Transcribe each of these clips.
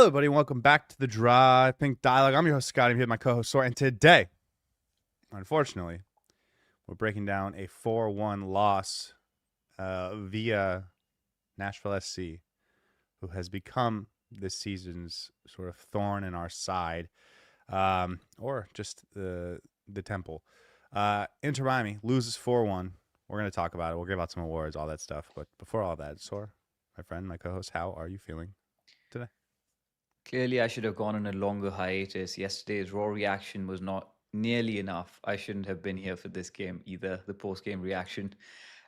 Hello, everybody, and welcome back to the Drive Pink Dialogue. I'm your host, Scotty. I'm here with my co-host, Saur, and today, unfortunately, we're breaking down a 4-1 loss via Nashville SC, who has become this season's sort of thorn in our side, or just the temple. Inter Miami loses 4-1. We're going to talk about it. We'll give out some awards, all that stuff. But before all that, Saur, my friend, my co-host, how are you feeling today? Clearly, I should have gone on a longer hiatus. Yesterday's raw reaction was not nearly enough. I shouldn't have been here for this game either, the post game reaction.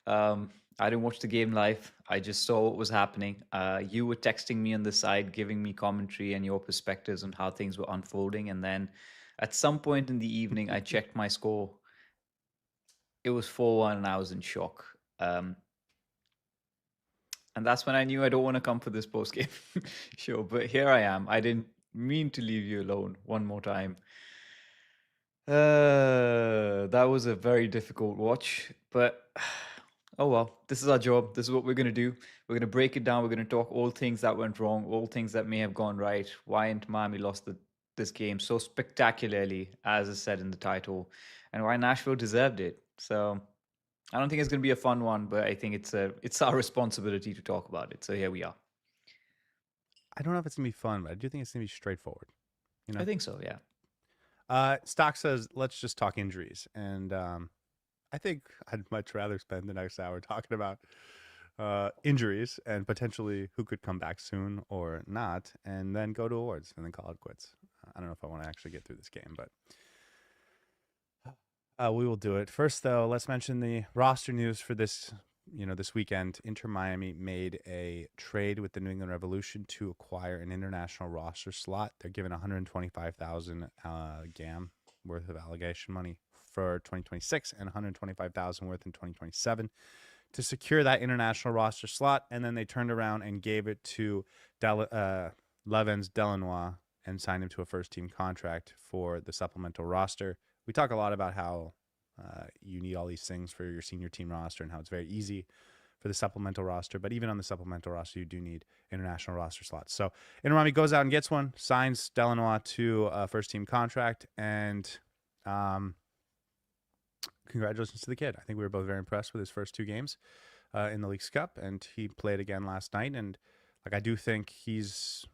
I didn't watch the game live. I just saw what was happening. You were texting me on the side, giving me commentary and your perspectives on how things were unfolding. And then at some point in the evening, I checked my score. It was 4-1, and I was in shock. And that's when I knew I don't want to come for this post game show. But here I am. I didn't mean to leave you alone one more time. That was a very difficult watch, but oh well, this is our job. This is what we're going to do. We're going to break it down. We're going to talk all things that went wrong, all things that may have gone right, why Inter Miami lost this game so spectacularly, as is said in the title, and why Nashville deserved it. So I don't think it's going to be a fun one, but I think it's our responsibility to talk about it. So here we are. I don't know if it's going to be fun, but I do think it's going to be straightforward. You know? I think so, yeah. Stock says, let's just talk injuries. And I think I'd much rather spend the next hour talking about injuries and potentially who could come back soon or not, and then go to awards and then call it quits. I don't know if I want to actually get through this game, but we will do it. First, though, let's mention the roster news for this weekend. Inter Miami made a trade with the New England Revolution to acquire an international roster slot. They're given 125,000 GAM worth of allegation money for 2026 and 125,000 worth in 2027 to secure that international roster slot. And then they turned around and gave it to Levens Delanois and signed him to a first-team contract for the supplemental roster. We talk a lot about how you need all these things for your senior team roster and how it's very easy for the supplemental roster. But even on the supplemental roster, you do need international roster slots. So Inter Miami goes out and gets one, signs Delanois to a first-team contract, and congratulations to the kid. I think we were both very impressed with his first two games in the Leagues Cup, and he played again last night. And I do think he's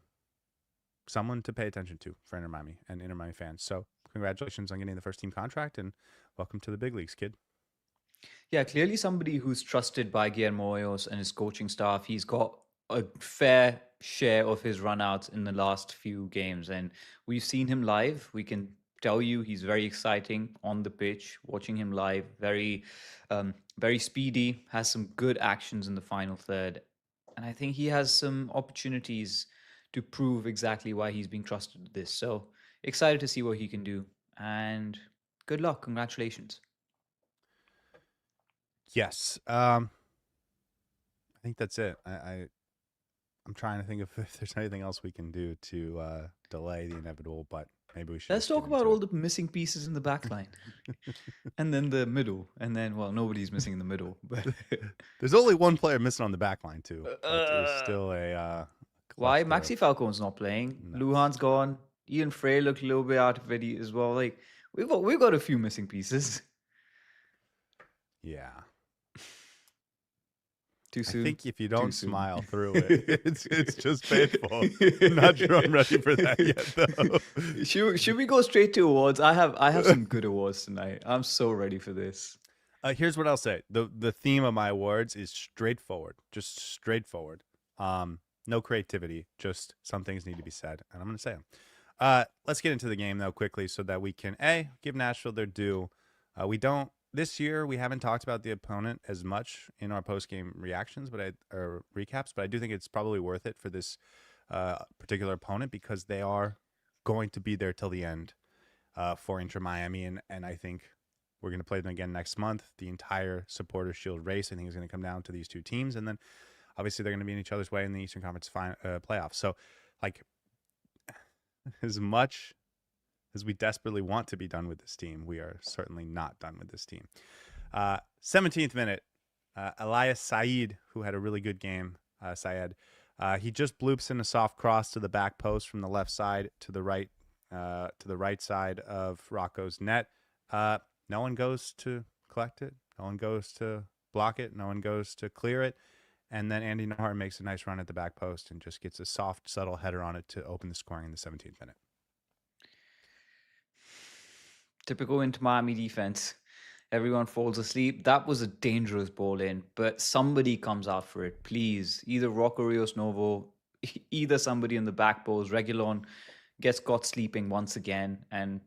someone to pay attention to for Inter Miami and Inter Miami fans. So congratulations on getting the first team contract, and welcome to the big leagues, kid. Yeah, clearly somebody who's trusted by Guillermo Hoyos and his coaching staff. He's got a fair share of his runouts in the last few games, and we've seen him live. We can tell you he's very exciting on the pitch. Watching him live, very speedy, has some good actions in the final third, and I think he has some opportunities to prove exactly why he's being trusted with this. So excited to see what he can do, and good luck. Congratulations. Yes, I think that's it. I'm trying to think if there's anything else we can do to delay the inevitable, but maybe we should. Let's just get talk about into all it. the missing pieces in the back line. And then the middle. And then, well, nobody's missing in the middle. But There's only one player missing on the back line too, but it's still a why? cluster Maxi of Falcone's not playing. nuts. Luhan's gone. Ian Frey looked a little bit out of it as well. Like we've got a few missing pieces. Yeah. Too I soon. think if you Too don't soon. smile through it, it's just painful. I'm not sure I'm ready for that yet, though. Should we go straight to awards? I have some good awards tonight. I'm so ready for this. Here's what I'll say. The theme of my awards is straightforward. Just straightforward. No creativity. Just some things need to be said, and I'm going to say them. Let's get into the game, though, quickly so that we can, give Nashville their due. This year, we haven't talked about the opponent as much in our post-game reactions, or recaps, but I do think it's probably worth it for this particular opponent because they are going to be there till the end for Inter Miami, and I think we're going to play them again next month. The entire Supporter Shield race, I think, is going to come down to these two teams, and then obviously they're going to be in each other's way in the Eastern Conference playoffs. So, as much as we desperately want to be done with this team, we are certainly not done with this team. 17th minute, Elias Said, who had a really good game, He just bloops in a soft cross to the back post from the left side to the right side of Rocco's net. No one goes to collect it. No one goes to block it. No one goes to clear it. And then Andy Nahr makes a nice run at the back post and just gets a soft, subtle header on it to open the scoring in the 17th minute. Typical Inter Miami defense. Everyone falls asleep. That was a dangerous ball in, but somebody comes out for it, please. Either Rocco Ríos Novo, either somebody in the back post. Reguilon gets caught sleeping once again. And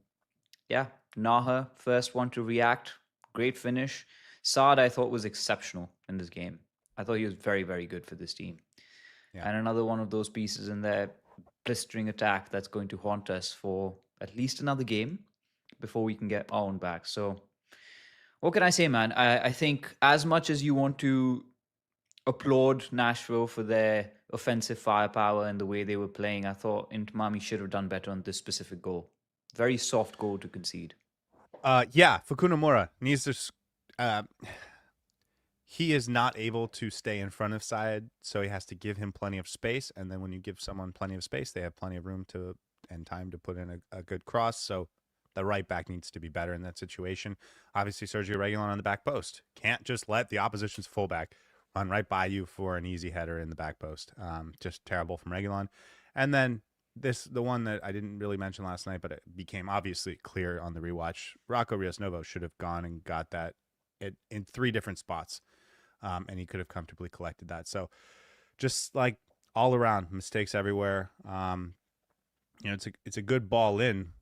yeah, Naha, first one to react. Great finish. Saad, I thought, was exceptional in this game. I thought he was very, very good for this team. Yeah. And another one of those pieces in their blistering attack that's going to haunt us for at least another game before we can get our own back. So what can I say, man? I think as much as you want to applaud Nashville for their offensive firepower and the way they were playing, I thought Inter Miami should have done better on this specific goal. Very soft goal to concede. Yeah, Fukunomura needs to. He is not able to stay in front of Syed, so he has to give him plenty of space. And then when you give someone plenty of space, they have plenty of room to and time to put in a good cross. So the right back needs to be better in that situation. Obviously, Sergio Reguilon on the back post. Can't just let the opposition's fullback run right by you for an easy header in the back post. Just terrible from Reguilon. And then the one that I didn't really mention last night, but it became obviously clear on the rewatch. Rocco Ríos Novo should have gone and got that in 3 different spots. And he could have comfortably collected that. So just like all around mistakes everywhere. It's a good ball in.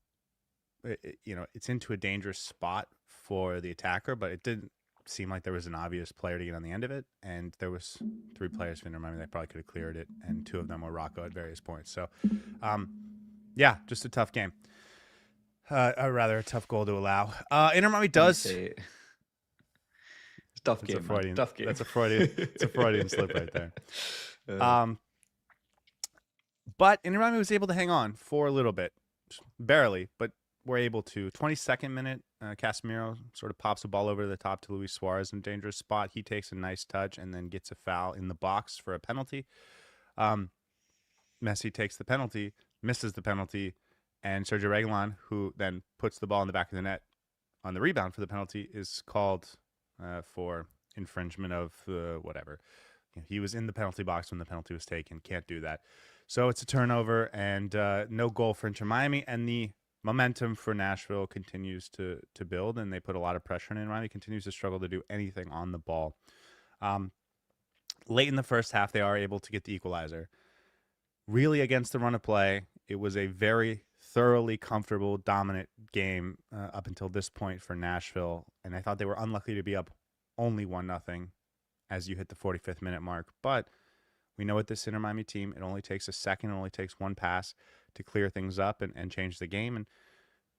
It's into a dangerous spot for the attacker, but it didn't seem like there was an obvious player to get on the end of it. And there was 3 players from Inter Miami that probably could have cleared it, and 2 of them were Rocco at various points. So, yeah, just a tough game. Or rather, a tough goal to allow. Inter Miami does. Tough game. Tough game. That's a Freudian. It's a Freudian slip right there. But Inter Miami was able to hang on for a little bit, barely, but were able to. 22nd minute, Casemiro sort of pops a ball over the top to Luis Suarez in a dangerous spot. He takes a nice touch and then gets a foul in the box for a penalty. Messi takes the penalty, misses the penalty, and Sergio Reguilon, who then puts the ball in the back of the net on the rebound for the penalty, is called for infringement of whatever. He was in the penalty box when the penalty was taken. Can't do that. So it's a turnover and no goal for Inter Miami. And the momentum for Nashville continues to build, and they put a lot of pressure on Inter Miami. Continues to struggle to do anything on the ball. Late in the first half, they are able to get the equalizer. Really against the run of play. It was a very thoroughly comfortable, dominant game up until this point for Nashville. And I thought they were unlucky to be up only 1-0 as you hit the 45th minute mark. But we know with this Inter Miami team, it only takes a second, it only takes one pass to clear things up and change the game. And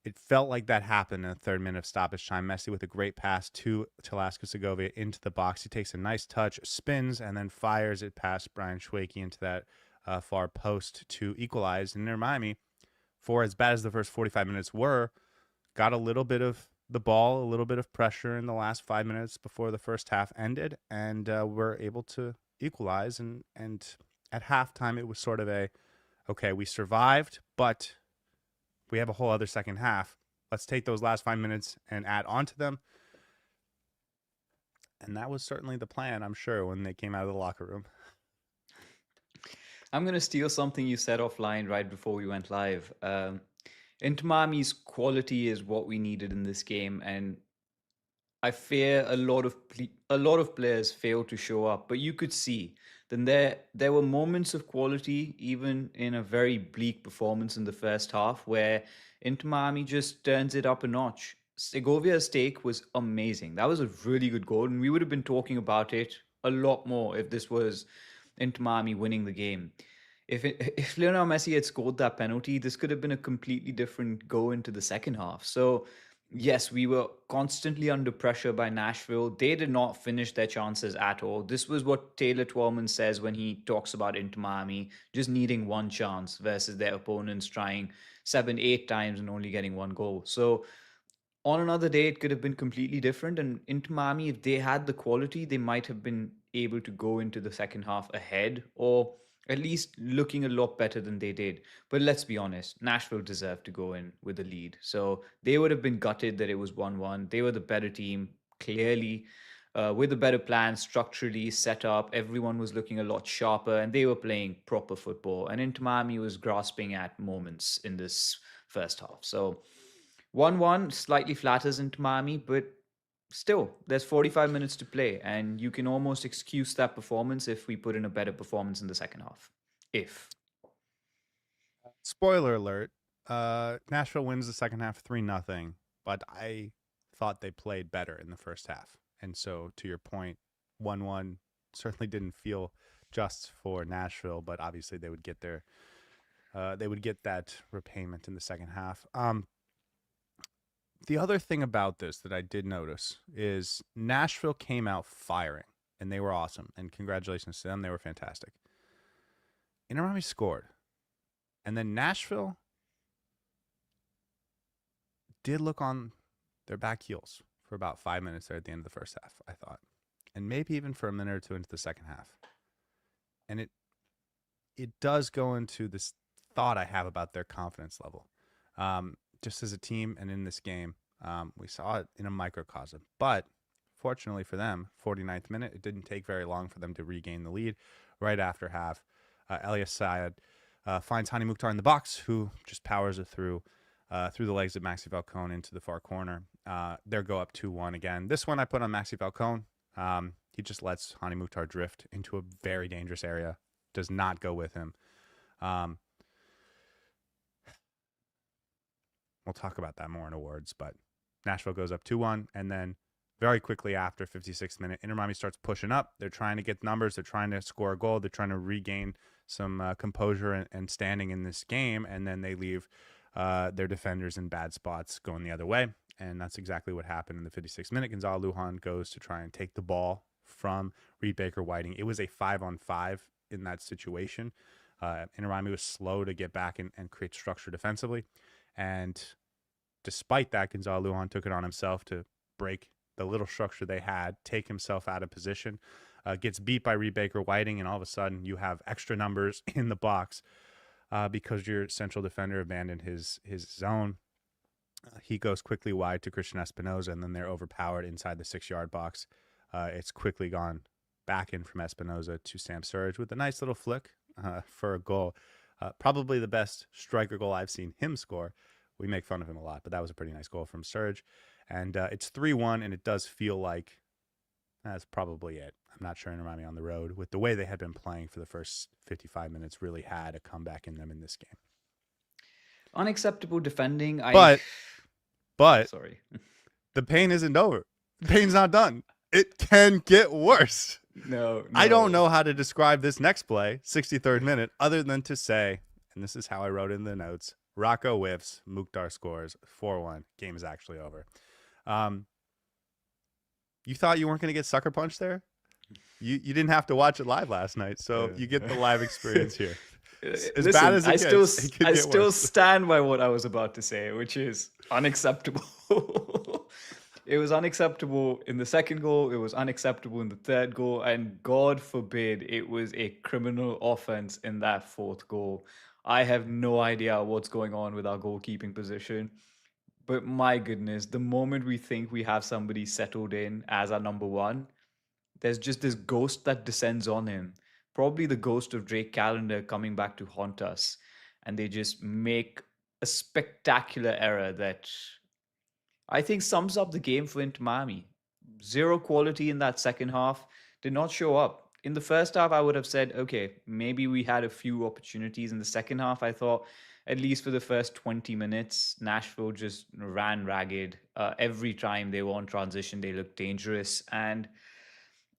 it felt like that happened in the 3rd minute of stoppage time. Messi with a great pass to Telasco Segovia into the box. He takes a nice touch, spins, and then fires it past Brian Schwakey into that far post to equalize. And Inter Miami, for as bad as the first 45 minutes were, got a little bit of the ball, a little bit of pressure in the last 5 minutes before the first half ended, and were able to equalize. And at halftime, it was sort of okay, we survived, but we have a whole other second half. Let's take those last 5 minutes and add on to them. And that was certainly the plan, I'm sure, when they came out of the locker room. I'm going to steal something you said offline right before we went live. Inter Miami's quality is what we needed in this game, and I fear a lot of players failed to show up. But you could see then there were moments of quality, even in a very bleak performance in the first half, where Inter Miami just turns it up a notch. Segovia's take was amazing. That was a really good goal, and we would have been talking about it a lot more if this was Inter Miami winning the game. If Lionel Messi had scored that penalty, this could have been a completely different go into the second half. So yes, we were constantly under pressure by Nashville. They did not finish their chances at all. This was what Taylor Twellman says when he talks about Inter Miami just needing one chance versus their opponents trying 7-8 times and only getting one goal. So on another day, it could have been completely different. And Inter Miami, if they had the quality, they might have been able to go into the second half ahead, or at least looking a lot better than they did. But let's be honest, Nashville deserved to go in with the lead. So they would have been gutted that it was 1-1. They were the better team, clearly, with a better plan, structurally set up. Everyone was looking a lot sharper and they were playing proper football. And Inter Miami was grasping at moments in this first half. So 1-1 slightly flatters Inter Miami, but still, there's 45 minutes to play, and you can almost excuse that performance if we put in a better performance in the second half. If. Spoiler alert, Nashville wins the second half 3-0, but I thought they played better in the first half. And so to your point, 1-1 certainly didn't feel just for Nashville, but obviously they would get that repayment in the second half. The other thing about this that I did notice is Nashville came out firing, and they were awesome. And congratulations to them. They were fantastic. Inter Miami scored. And then Nashville did look on their back heels for about 5 minutes there at the end of the first half, I thought. And maybe even for a minute or two into the second half. And it does go into this thought I have about their confidence level. Just as a team and in this game, we saw it in a microcosm. But fortunately for them, 49th minute, it didn't take very long for them to regain the lead. Right after half, Elias Syed finds Hani Mukhtar in the box, who just powers it through the legs of Maxi Falcone into the far corner. They go up 2-1 again. This one I put on Maxi Falcone. He just lets Hani Mukhtar drift into a very dangerous area. Does not go with him. We'll talk about that more in awards, but Nashville goes up 2-1, and then very quickly after 56th minute, Inter Miami starts pushing up. They're trying to get numbers. They're trying to score a goal. They're trying to regain some composure and standing in this game, and then they leave their defenders in bad spots going the other way, and that's exactly what happened in the 56th minute. Gonzalo Lujan goes to try and take the ball from Reed Baker-Whiting. It was a 5-on-5 in that situation. Inter Miami was slow to get back and create structure defensively, and despite that, Gonzalo Lujan took it on himself to break the little structure they had, take himself out of position, gets beat by Reed Baker-Whiting, and all of a sudden you have extra numbers in the box because your central defender abandoned his zone. He goes quickly wide to Christian Espinoza, and then they're overpowered inside the 6-yard box. It's quickly gone back in from Espinoza to Sam Surridge with a nice little flick for a goal. Probably the best striker goal I've seen him score. We make fun of him a lot, but that was a pretty nice goal from Surridge. And it's 3-1, and it does feel like that's probably it. I'm not sure Inter Miami on the road, with the way they had been playing for the first 55 minutes, really had a comeback in them in this game. Unacceptable defending. But sorry. The pain isn't over. The pain's not done. It can get worse. No. I don't know how to describe this next play, 63rd minute, other than to say, and this is how I wrote in the notes, Rocco whiffs, Mukhtar scores, 4-1. Game is actually over. You thought you weren't going to get sucker punched there? You didn't have to watch it live last night, so you get the live experience here. As bad as it gets, I still stand by what I was about to say, which is unacceptable. It was unacceptable in the second goal. It was unacceptable in the third goal. And God forbid it was a criminal offense in that fourth goal. I have no idea what's going on with our goalkeeping position. But my goodness, the moment we think we have somebody settled in as our number one, there's just this ghost that descends on him. Probably the ghost of Drake Callender coming back to haunt us. And they just make a spectacular error that I think sums up the game for Inter Miami. Zero quality in that second half. Did not show up. In the first half, I would have said, okay, maybe we had a few opportunities. In the second half, I thought, at least for the first 20 minutes, Nashville just ran ragged. Every time they were on transition, they looked dangerous. And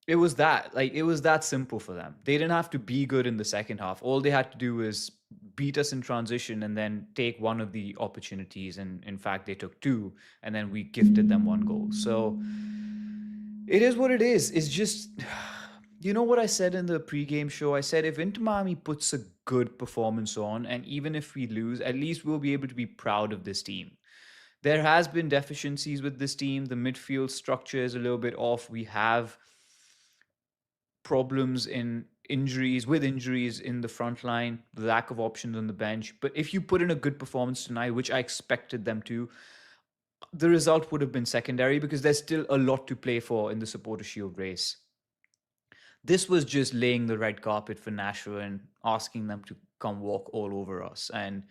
it was that simple for them. They didn't have to be good in the second half. All they had to do was beat us in transition and then take one of the opportunities. And in fact, they took two, and then we gifted them one goal. So it is what it is. It's just, you know what I said in the pregame show? I said if Inter Miami puts a good performance on, and even if we lose, at least we'll be able to be proud of this team. There has been deficiencies with this team. The midfield structure is a little bit off. We have problems with injuries in the front line, the lack of options on the bench. But if you put in a good performance tonight, which I expected them to, the result would have been secondary because there's still a lot to play for in the Supporter Shield race. This was just laying the red carpet for Nashville and asking them to come walk all over us. And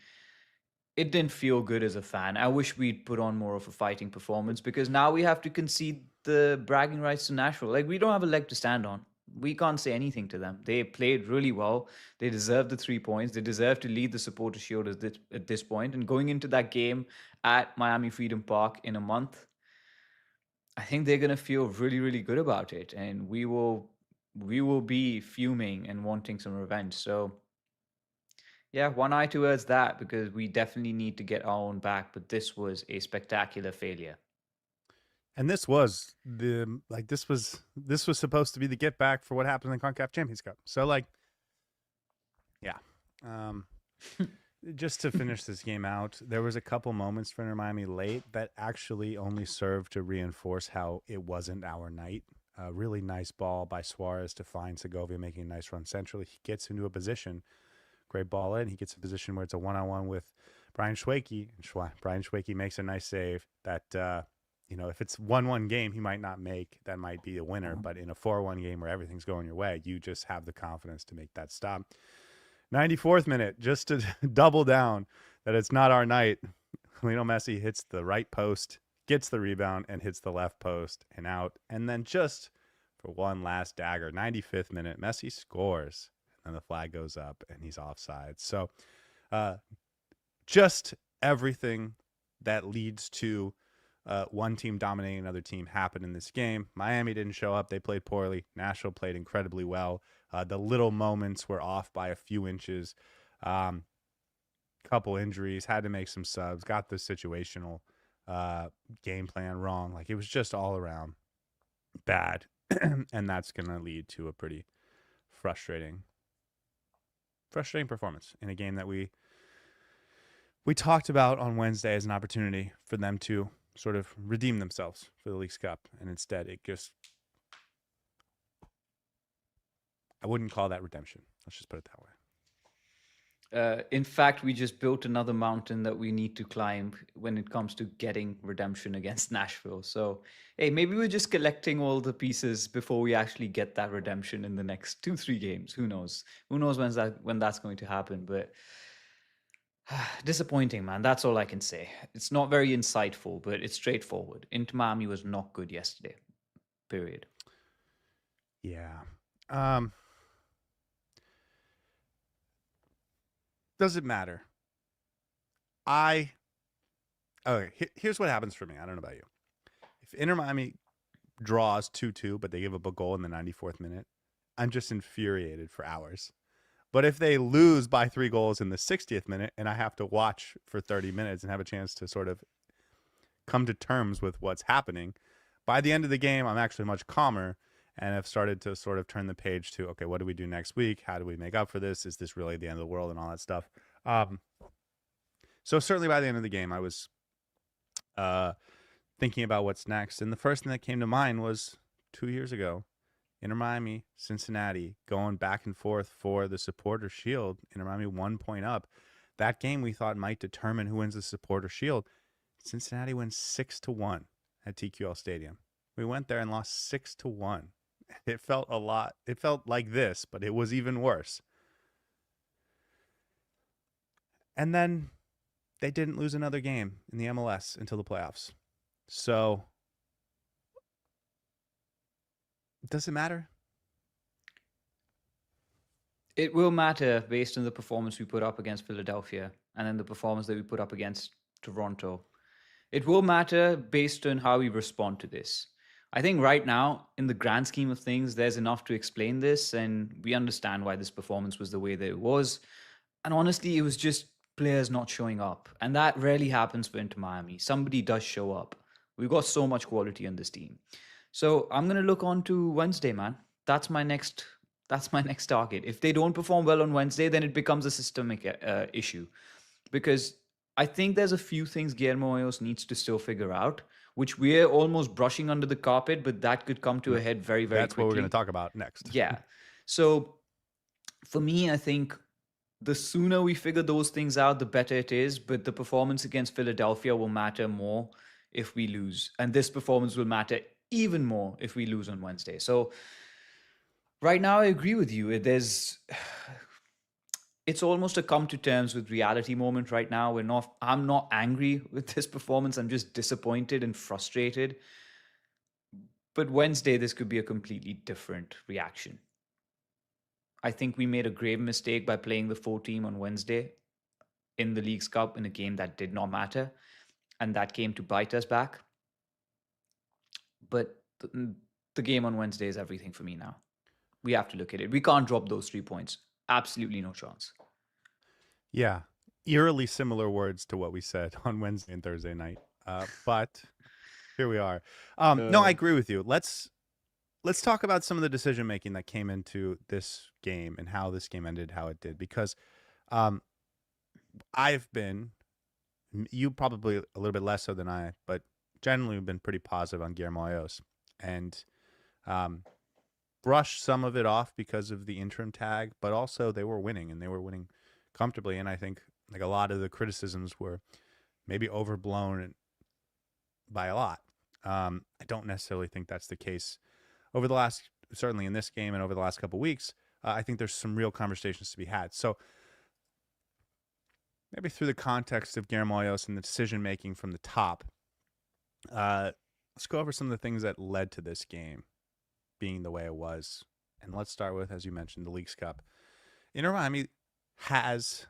it didn't feel good as a fan. I wish we'd put on more of a fighting performance because now we have to concede the bragging rights to Nashville. Like, we don't have a leg to stand on. We can't say anything to them. They played really well. They deserve the 3 points. They deserve to lead the Supporter Shield at this point. And going into that game at Miami Freedom Park in a month, I think they're going to feel really, really good about it. And we will be fuming and wanting some revenge. So yeah, one eye towards that because we definitely need to get our own back. But this was a spectacular failure. And this was this was supposed to be the get back for what happened in the CONCACAF Champions Cup. So yeah. Just to finish this game out, there was a couple moments for Inter Miami late that actually only served to reinforce how it wasn't our night. A really nice ball by Suarez to find Segovia making a nice run centrally. He gets into a position, great ball in. He gets a position where it's a one-on-one with Brian Schwakey. And Brian Schwakey makes a nice save that, if it's 1-1 game, he might not make. That might be a winner. But in a 4-1 game where everything's going your way, you just have the confidence to make that stop. 94th minute, just to double down that it's not our night. Lionel Messi hits the right post, gets the rebound, and hits the left post and out. And then just for one last dagger, 95th minute, Messi scores. And the flag goes up, and he's offside. So just everything that leads to one team dominating another team happened in this game. Miami didn't show up. They played poorly. Nashville played incredibly well. The little moments were off by a few inches. Couple injuries, had to make some subs, got the situational game plan wrong. Like, it was just all around bad. And that's going to lead to a pretty frustrating performance in a game that we talked about on Wednesday as an opportunity for them to sort of redeem themselves for the Leagues Cup. And instead, I wouldn't call that redemption. Let's just put it that way. In fact, we just built another mountain that we need to climb when it comes to getting redemption against Nashville. So, hey, maybe we're just collecting all the pieces before we actually get that redemption in the next 2-3 games. Who knows? Who knows when that's going to happen? But disappointing, man. That's all I can say. It's not very insightful, but it's straightforward. Inter Miami was not good yesterday. Period. Yeah. Does it matter? Here's what happens for me. I don't know about you. If Inter Miami draws 2-2, but they give up a goal in the 94th minute, I'm just infuriated for hours. But if they lose by 3 goals in the 60th minute and I have to watch for 30 minutes and have a chance to sort of come to terms with what's happening, by the end of the game, I'm actually much calmer and have started to sort of turn the page to, okay, what do we do next week? How do we make up for this? Is this really the end of the world and all that stuff? So certainly by the end of the game, I was thinking about what's next. And the first thing that came to mind was 2 years ago, Inter Miami, Cincinnati, going back and forth for the Supporter Shield. Inter Miami 1 point up. That game we thought might determine who wins the Supporter Shield. Cincinnati wins 6-1 at TQL Stadium. We went there and lost 6-1. It felt a lot. It felt like this, but it was even worse. And then they didn't lose another game in the MLS until the playoffs. So, does it matter? It will matter based on the performance we put up against Philadelphia and then the performance that we put up against Toronto. It will matter based on how we respond to this. I think right now, in the grand scheme of things, there's enough to explain this, and we understand why this performance was the way that it was. And honestly, it was just players not showing up. And that rarely happens for Inter Miami. Somebody does show up. We've got so much quality on this team. So I'm going to look on to Wednesday, man. That's my next target. If they don't perform well on Wednesday, then it becomes a systemic issue. Because I think there's a few things Guillermo Hoyos needs to still figure out, which we're almost brushing under the carpet, but that could come to a head very, very That's what we're quickly. going to talk about next. Yeah. So for me, I think the sooner we figure those things out, the better it is. But the performance against Philadelphia will matter more if we lose. And this performance will matter even more if we lose on Wednesday. So right now, I agree with you. It's almost a come to terms with reality moment right now. I'm not angry with this performance. I'm just disappointed and frustrated. But Wednesday, this could be a completely different reaction. I think we made a grave mistake by playing the 4 team on Wednesday in the Leagues Cup in a game that did not matter. And that came to bite us back. But the game on Wednesday is everything for me now. We have to look at it. We can't drop those 3 points. Absolutely no chance. Yeah. Eerily similar words to what we said on Wednesday and Thursday night. But here we are. No, I agree with you. Let's talk about some of the decision making that came into this game and how this game ended how it did. Because I've been, you probably a little bit less so than I, but generally have been pretty positive on Guillermo Hoyos, and brushed some of it off because of the interim tag, but also they were winning, and they were winning comfortably. And I think like a lot of the criticisms were maybe overblown by a lot. I don't necessarily think that's the case over the last, certainly in this game and over the last couple of weeks. I think there's some real conversations to be had. So maybe through the context of Guillermo Hoyos and the decision making from the top, let's go over some of the things that led to this game being the way it was. And let's start with, as you mentioned, the Leagues Cup. Inter Miami has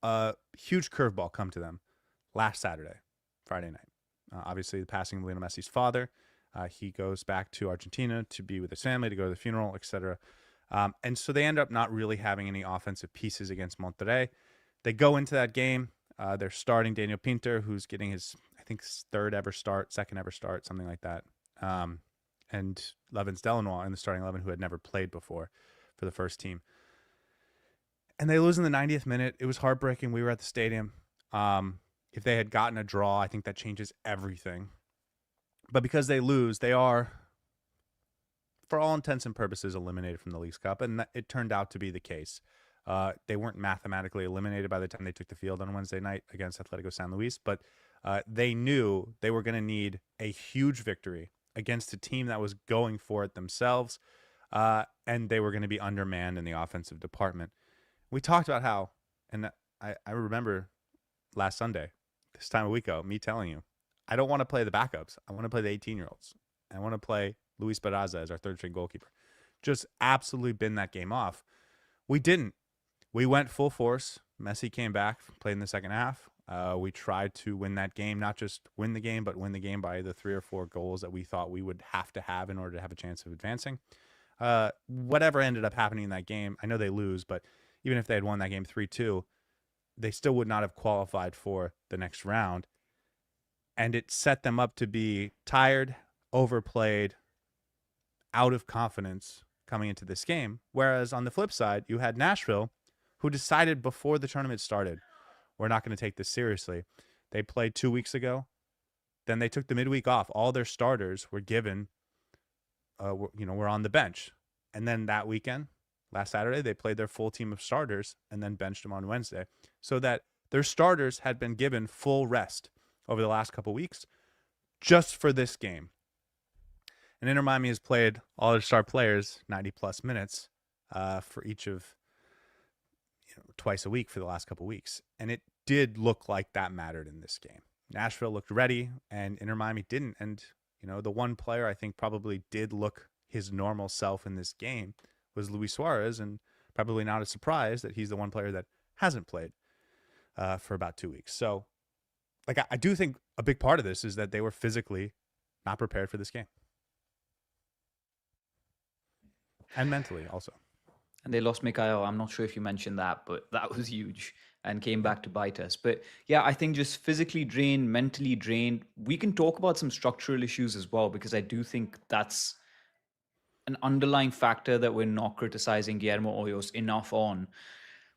a huge curveball come to them last Saturday, Friday night. Obviously, the passing of Lionel Messi's father. He goes back to Argentina to be with his family, to go to the funeral, etc. And so they end up not really having any offensive pieces against Monterrey. They go into that game. They're starting Daniel Pinter, who's getting his, I think, second ever start, something like that. And Levins Delanois in the starting 11, who had never played before for the first team. And they lose in the 90th minute. It was heartbreaking. We were at the stadium. If they had gotten a draw, I think that changes everything. But because they lose, they are, for all intents and purposes, eliminated from the Leagues Cup. And it turned out to be the case. They weren't mathematically eliminated by the time they took the field on Wednesday night against Atletico San Luis, but they knew they were going to need a huge victory against a team that was going for it themselves, and they were going to be undermanned in the offensive department. We talked about how, and I remember last Sunday, this time a week ago, me telling you, I don't want to play the backups. I want to play the 18-year-olds. I want to play Luis Barraza as our third-string goalkeeper. Just absolutely bin that game off. We didn't. We went full force. Messi came back, played in the second half. We tried to win that game, not just win the game, but win the game by the 3 or 4 goals that we thought we would have to have in order to have a chance of advancing. Whatever ended up happening in that game, I know they lose, but even if they had won that game 3-2, they still would not have qualified for the next round. And it set them up to be tired, overplayed, out of confidence coming into this game. Whereas on the flip side, you had Nashville, who decided before the tournament started, we're not going to take this seriously. They played 2 weeks ago. Then they took the midweek off. All their starters were given, were on the bench. And then that weekend, last Saturday, they played their full team of starters and then benched them on Wednesday, so that their starters had been given full rest over the last couple weeks just for this game. And Inter Miami has played all their star players 90-plus minutes for each of twice a week for the last couple weeks. And it did look like that mattered in this game. Nashville looked ready, and Inter Miami didn't. And, the one player I think probably did look his normal self in this game was Luis Suarez, and probably not a surprise that he's the one player that hasn't played for about 2 weeks. So, I do think a big part of this is that they were physically not prepared for this game. And mentally also. And they lost Mikhail. I'm not sure if you mentioned that, but that was huge and came back to bite us. But yeah, I think just physically drained, mentally drained. We can talk about some structural issues as well, because I do think that's an underlying factor that we're not criticizing Guillermo Hoyos enough on.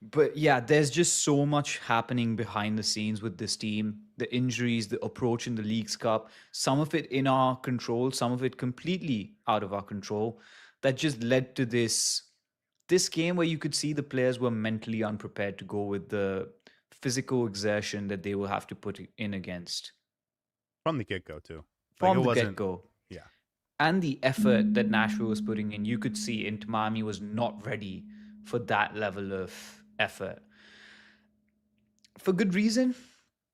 But yeah, there's just so much happening behind the scenes with this team. The injuries, the approach in the Leagues Cup, some of it in our control, some of it completely out of our control, that just led to this game where you could see the players were mentally unprepared to go with the physical exertion that they will have to put in against From the get go, too. Like, it from the wasn't, get-go. yeah. And the effort that Nashville was putting in, you could see Inter Miami was not ready for that level of effort. For good reason,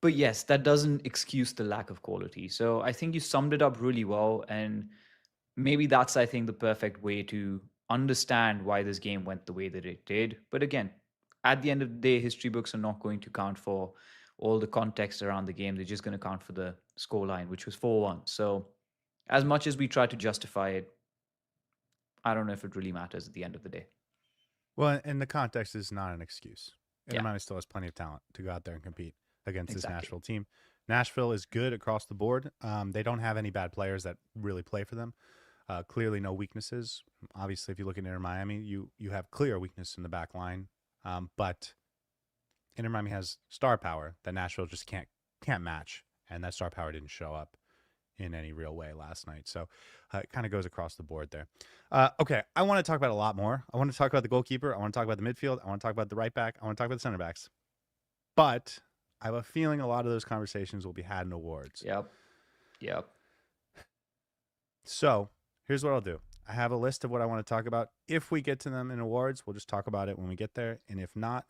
but yes, that doesn't excuse the lack of quality. So I think you summed it up really well. And maybe that's, I think, the perfect way to understand why this game went the way that it did. But again, at the end of the day, history books are not going to count for all the context around the game. They're just going to count for the scoreline, which was 4-1. So as much as we try to justify it, I don't know if it really matters at the end of the day. Well, and the context is not an excuse. Inter Yeah, Miami still has plenty of talent to go out there and compete against this exactly. Nashville team. Nashville is good across the board. They don't have any bad players that really play for them. Clearly, no weaknesses. Obviously, if you look at Inter Miami, you have clear weakness in the back line. But Inter Miami has star power that Nashville just can't match, and that star power didn't show up in any real way last night. So it kind of goes across the board there. Okay, I want to talk about a lot more. I want to talk about the goalkeeper. I want to talk about the midfield. I want to talk about the right back. I want to talk about the center backs. But I have a feeling a lot of those conversations will be had in awards. Yep. Yep. So here's what I'll do. I have a list of what I want to talk about. If we get to them in awards, we'll just talk about it when we get there. And if not,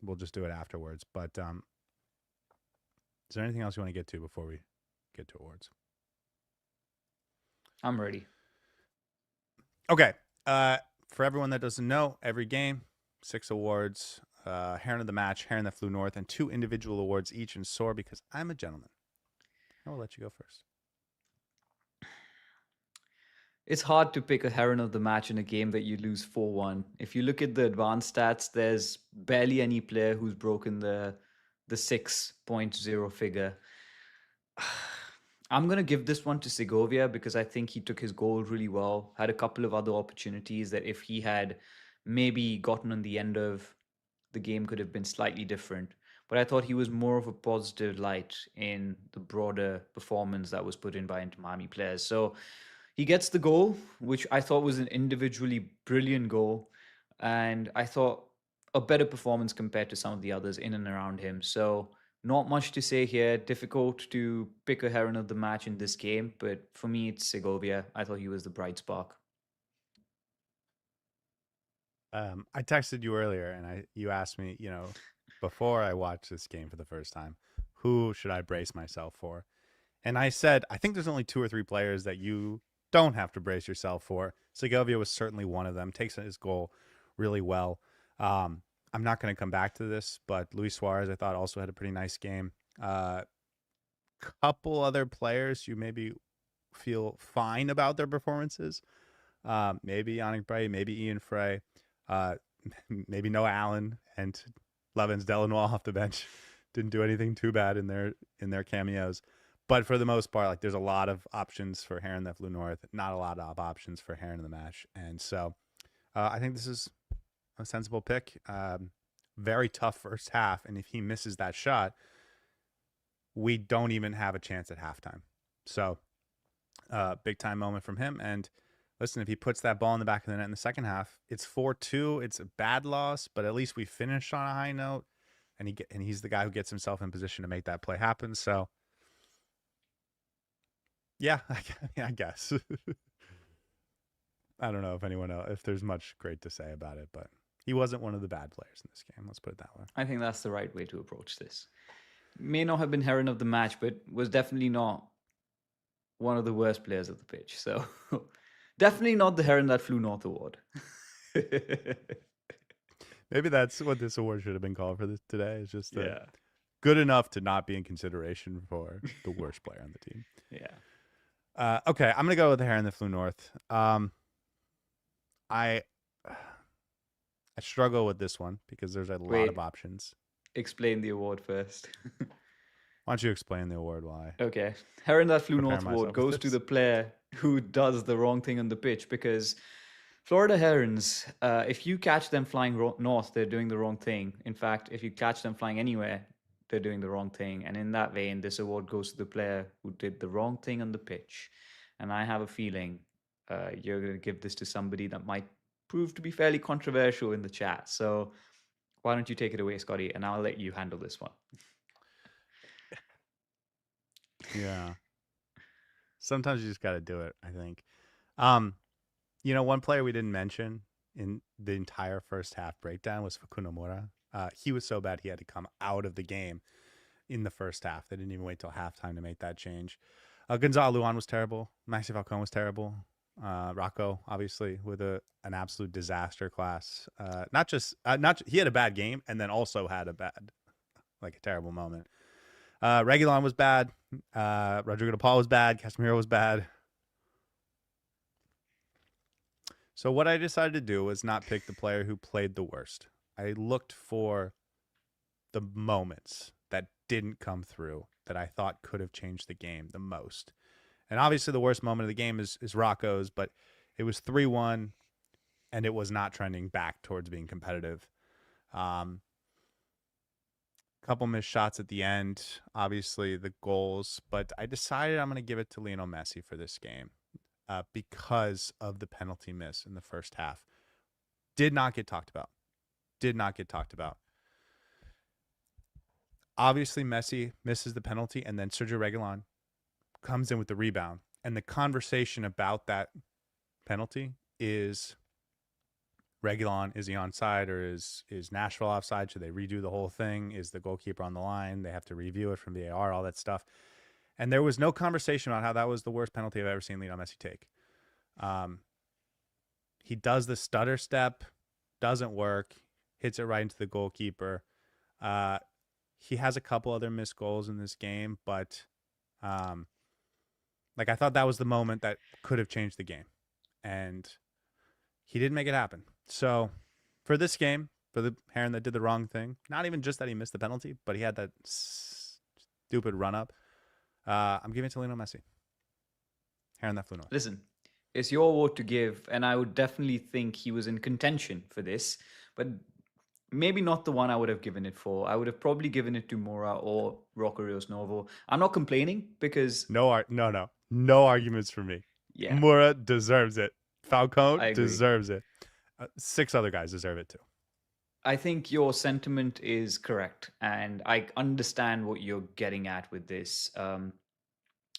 we'll just do it afterwards. But is there anything else you want to get to before we get to awards? I'm ready. Okay. For everyone that doesn't know, every game, 6 awards, Heron of the Match, Heron that flew north, and 2 individual awards each in Saur because I'm a gentleman. I will let you go first. It's hard to pick a heron of the match in a game that you lose 4-1. If you look at the advanced stats, there's barely any player who's broken the 6.0 figure. I'm going to give this one to Segovia because I think he took his goal really well. Had a couple of other opportunities that if he had maybe gotten on the end of, the game could have been slightly different. But I thought he was more of a positive light in the broader performance that was put in by Inter Miami players. So he gets the goal, which I thought was an individually brilliant goal. And I thought a better performance compared to some of the others in and around him. So not much to say here. Difficult to pick a heron of the match in this game. But for me, it's Segovia. I thought he was the bright spark. I texted you earlier, and you asked me, before I watched this game for the first time, who should I brace myself for? And I said, I think there's only 2 or 3 players that you don't have to brace yourself for. Segovia was certainly one of them. Takes his goal really well. I'm not going to come back to this, but Luis Suarez, I thought, also had a pretty nice game. Couple other players you maybe feel fine about their performances. Maybe Yannick Bray, maybe Ian Frey. Maybe Noah Allen and Levens Delanois off the bench didn't do anything too bad in their cameos. But for the most part, like, there's a lot of options for Heron that flew north, not a lot of options for Heron in the match. And so I think this is a sensible pick. Very tough first half. And if he misses that shot, we don't even have a chance at halftime. So big time moment from him. And listen, if he puts that ball in the back of the net in the second half, it's 4-2. It's a bad loss, but at least we finished on a high note. And he's the guy who gets himself in position to make that play happen. So yeah, I guess. I don't know if there's much great to say about it, but he wasn't one of the bad players in this game. Let's put it that way. I think that's the right way to approach this. May not have been heron of the match, but was definitely not one of the worst players of the pitch. So definitely not the heron that flew north award. Maybe that's what this award should have been called for today. It's just Yeah. good enough to not be in consideration for the worst player on the team. Yeah. Okay, I'm gonna go with the heron that flew north. I struggle with this one because there's a lot of options. Explain the award first. Why don't you explain the award? Why? Okay. Heron that flew Prepare north award myself goes with to this. the player who does the wrong thing on the pitch because Florida herons, if you catch them flying north, they're doing the wrong thing. In fact, if you catch them flying anywhere, they're doing the wrong thing. And in that vein, this award goes to the player who did the wrong thing on the pitch. And I have a feeling you're going to give this to somebody that might prove to be fairly controversial in the chat. So why don't you take it away, Scotty, and I'll let you handle this one. Yeah. Sometimes you just got to do it, I think. One player we didn't mention in the entire first half breakdown was Facundo Mora. He was so bad he had to come out of the game in the first half. They didn't even wait till halftime to make that change. Gonzalo Luan was terrible. Maxi Falcon was terrible. Rocco, obviously, with an absolute disaster class. He had a bad game and then also had a terrible moment. Reguilon was bad. Rodrigo de Paul was bad. Casemiro was bad. So what I decided to do was not pick the player who played the worst. I looked for the moments that didn't come through that I thought could have changed the game the most. And obviously the worst moment of the game is Rocco's, but it was 3-1 and it was not trending back towards being competitive. Couple missed shots at the end, obviously the goals, but I decided I'm going to give it to Lionel Messi for this game because of the penalty miss in the first half. Did not get talked about. Obviously, Messi misses the penalty, and then Sergio Reguilon comes in with the rebound. And the conversation about that penalty is Reguilon, is he onside or is Nashville offside? Should they redo the whole thing? Is the goalkeeper on the line? They have to review it from VAR, all that stuff. And there was no conversation about how that was the worst penalty I've ever seen Lionel Messi take. He does the stutter step, doesn't work, hits it right into the goalkeeper. He has a couple other missed goals in this game, but I thought that was the moment that could have changed the game. And he didn't make it happen. So for this game, for the Heron that did the wrong thing, not even just that he missed the penalty, but he had that stupid run-up, I'm giving it to Lionel Messi. Heron that flew north. Listen, it's your award to give, and I would definitely think he was in contention for this, but maybe not the one I would have given it for. I would have probably given it to Mora or Rocco Ríos Novo. I'm not complaining because... No arguments for me. Yeah. Mora deserves it. Falcone deserves it. 6 other guys deserve it too. I think your sentiment is correct, and I understand what you're getting at with this.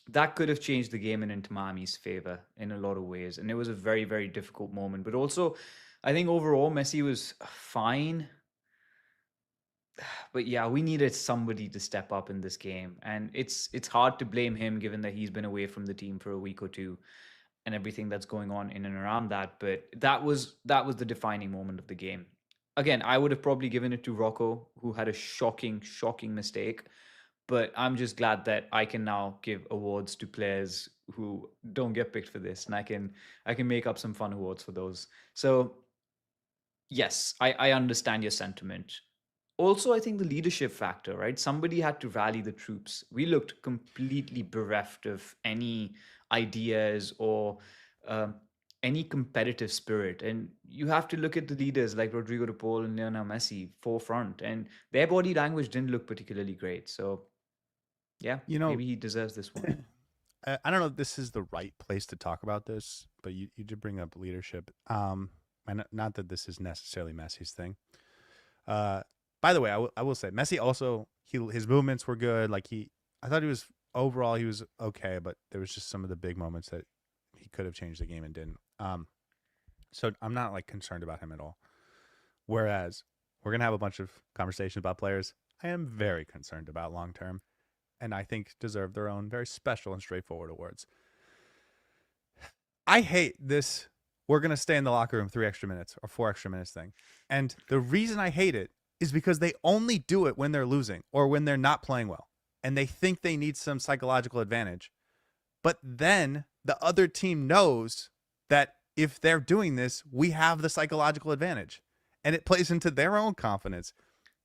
That could have changed the game in Inter Miami's favor in a lot of ways, and it was a very, very difficult moment. But also, I think overall Messi was fine. But yeah, we needed somebody to step up in this game, and it's hard to blame him given that he's been away from the team for a week or two and everything that's going on in and around that. But that was the defining moment of the game. Again, I would have probably given it to Rocco, who had a shocking mistake. But I'm just glad that I can now give awards to players who don't get picked for this, and I can make up some fun awards for those. So yes, I understand your sentiment. Also, I think the leadership factor, right? Somebody had to rally the troops. We looked completely bereft of any ideas or any competitive spirit. And you have to look at the leaders like Rodrigo de Paul and Lionel Messi forefront, and their body language didn't look particularly great. So yeah, maybe he deserves this one. I don't know if this is the right place to talk about this, but you did bring up leadership. And not that this is necessarily Messi's thing. By the way, I will say Messi also, his movements were good. I thought he was okay, but there was just some of the big moments that he could have changed the game and didn't. So I'm not concerned about him at all. Whereas we're gonna have a bunch of conversations about players I am very concerned about long term, and I think deserve their own very special and straightforward awards. I hate this we're going to stay in the locker room 3 extra minutes or 4 extra minutes thing. And the reason I hate it is because they only do it when they're losing or when they're not playing well. And they think they need some psychological advantage. But then the other team knows that if they're doing this, we have the psychological advantage. And it plays into their own confidence.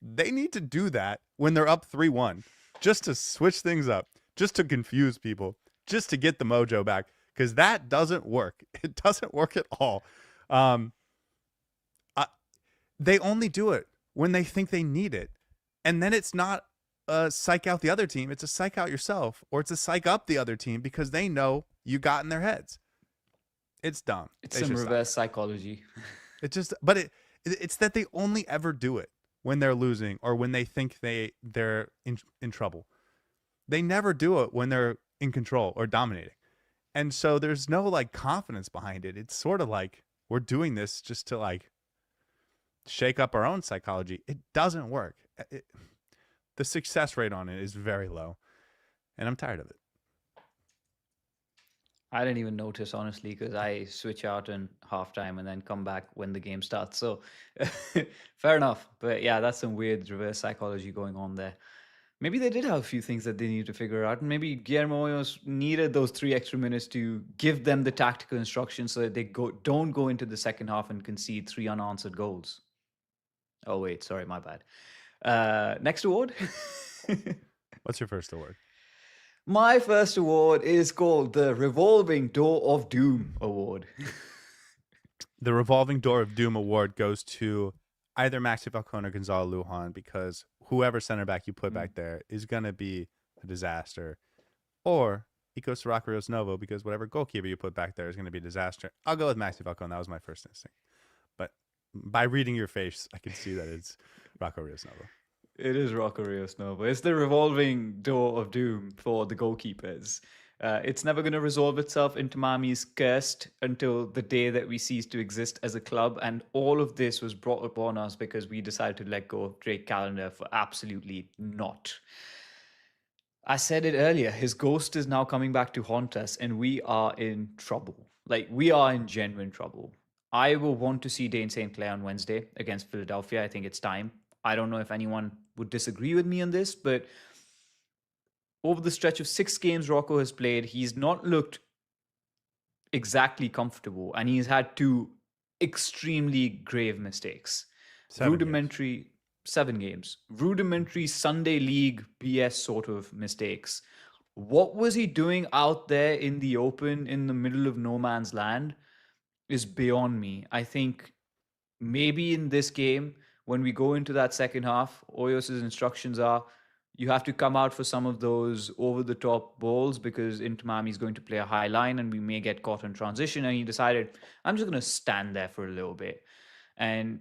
They need to do that when they're up 3-1, just to switch things up, just to confuse people, just to get the mojo back, because that doesn't work. It doesn't work at all. Um, they only do it when they think they need it. And then it's not a psych out the other team. It's a psych out yourself, or it's a psych up the other team because they know you got in their heads. It's dumb. It's They some should stop reverse it. psychology. It's that they only ever do it when they're losing or when they think they're in trouble. They never do it when they're in control or dominating. And so there's no like confidence behind it. It's sort of like we're doing this just to like shake up our own psychology. It doesn't work. The success rate on it is very low, and I'm tired of it. I didn't even notice, honestly, because I switch out in halftime and then come back when the game starts. So fair enough. But yeah, that's some weird reverse psychology going on there. Maybe they did have a few things that they need to figure out. And maybe Guillermo Hoyos needed those 3 extra minutes to give them the tactical instructions so that they don't go into the second half and concede 3 unanswered goals. Oh, wait, sorry, my bad. Next award. What's your first award? My first award is called the Revolving Door of Doom Award. The Revolving Door of Doom award goes to either Maxi Falcone or Gonzalo Lujan, because whoever center back you put back there is going to be a disaster. Or it goes to Rocco Ríos Novo, because whatever goalkeeper you put back there is going to be a disaster. I'll go with Maxi Falcone. That was my first instinct. But by reading your face, I can see that it's Rocco Ríos Novo. It is Rocco Ríos Novo. It's the revolving door of doom for the goalkeepers. It's never going to resolve itself into Miami's cursed until the day that we cease to exist as a club. And all of this was brought upon us because we decided to let go of Drake Callender for absolutely not. I said it earlier, his ghost is now coming back to haunt us, and we are in trouble. Like, we are in genuine trouble. I will want to see Dane St. Clair on Wednesday against Philadelphia. I think it's time. I don't know if anyone would disagree with me on this, but over the stretch of 6 games Rocco has played, he's not looked exactly comfortable, and he's had 2 extremely grave mistakes. 7 games. Rudimentary Sunday League BS sort of mistakes. What was he doing out there in the open in the middle of no man's land is beyond me. I think maybe in this game, when we go into that second half, Hoyos' instructions are you have to come out for some of those over-the-top balls because Inter Miami is going to play a high line and we may get caught in transition. And he decided, I'm just going to stand there for a little bit. And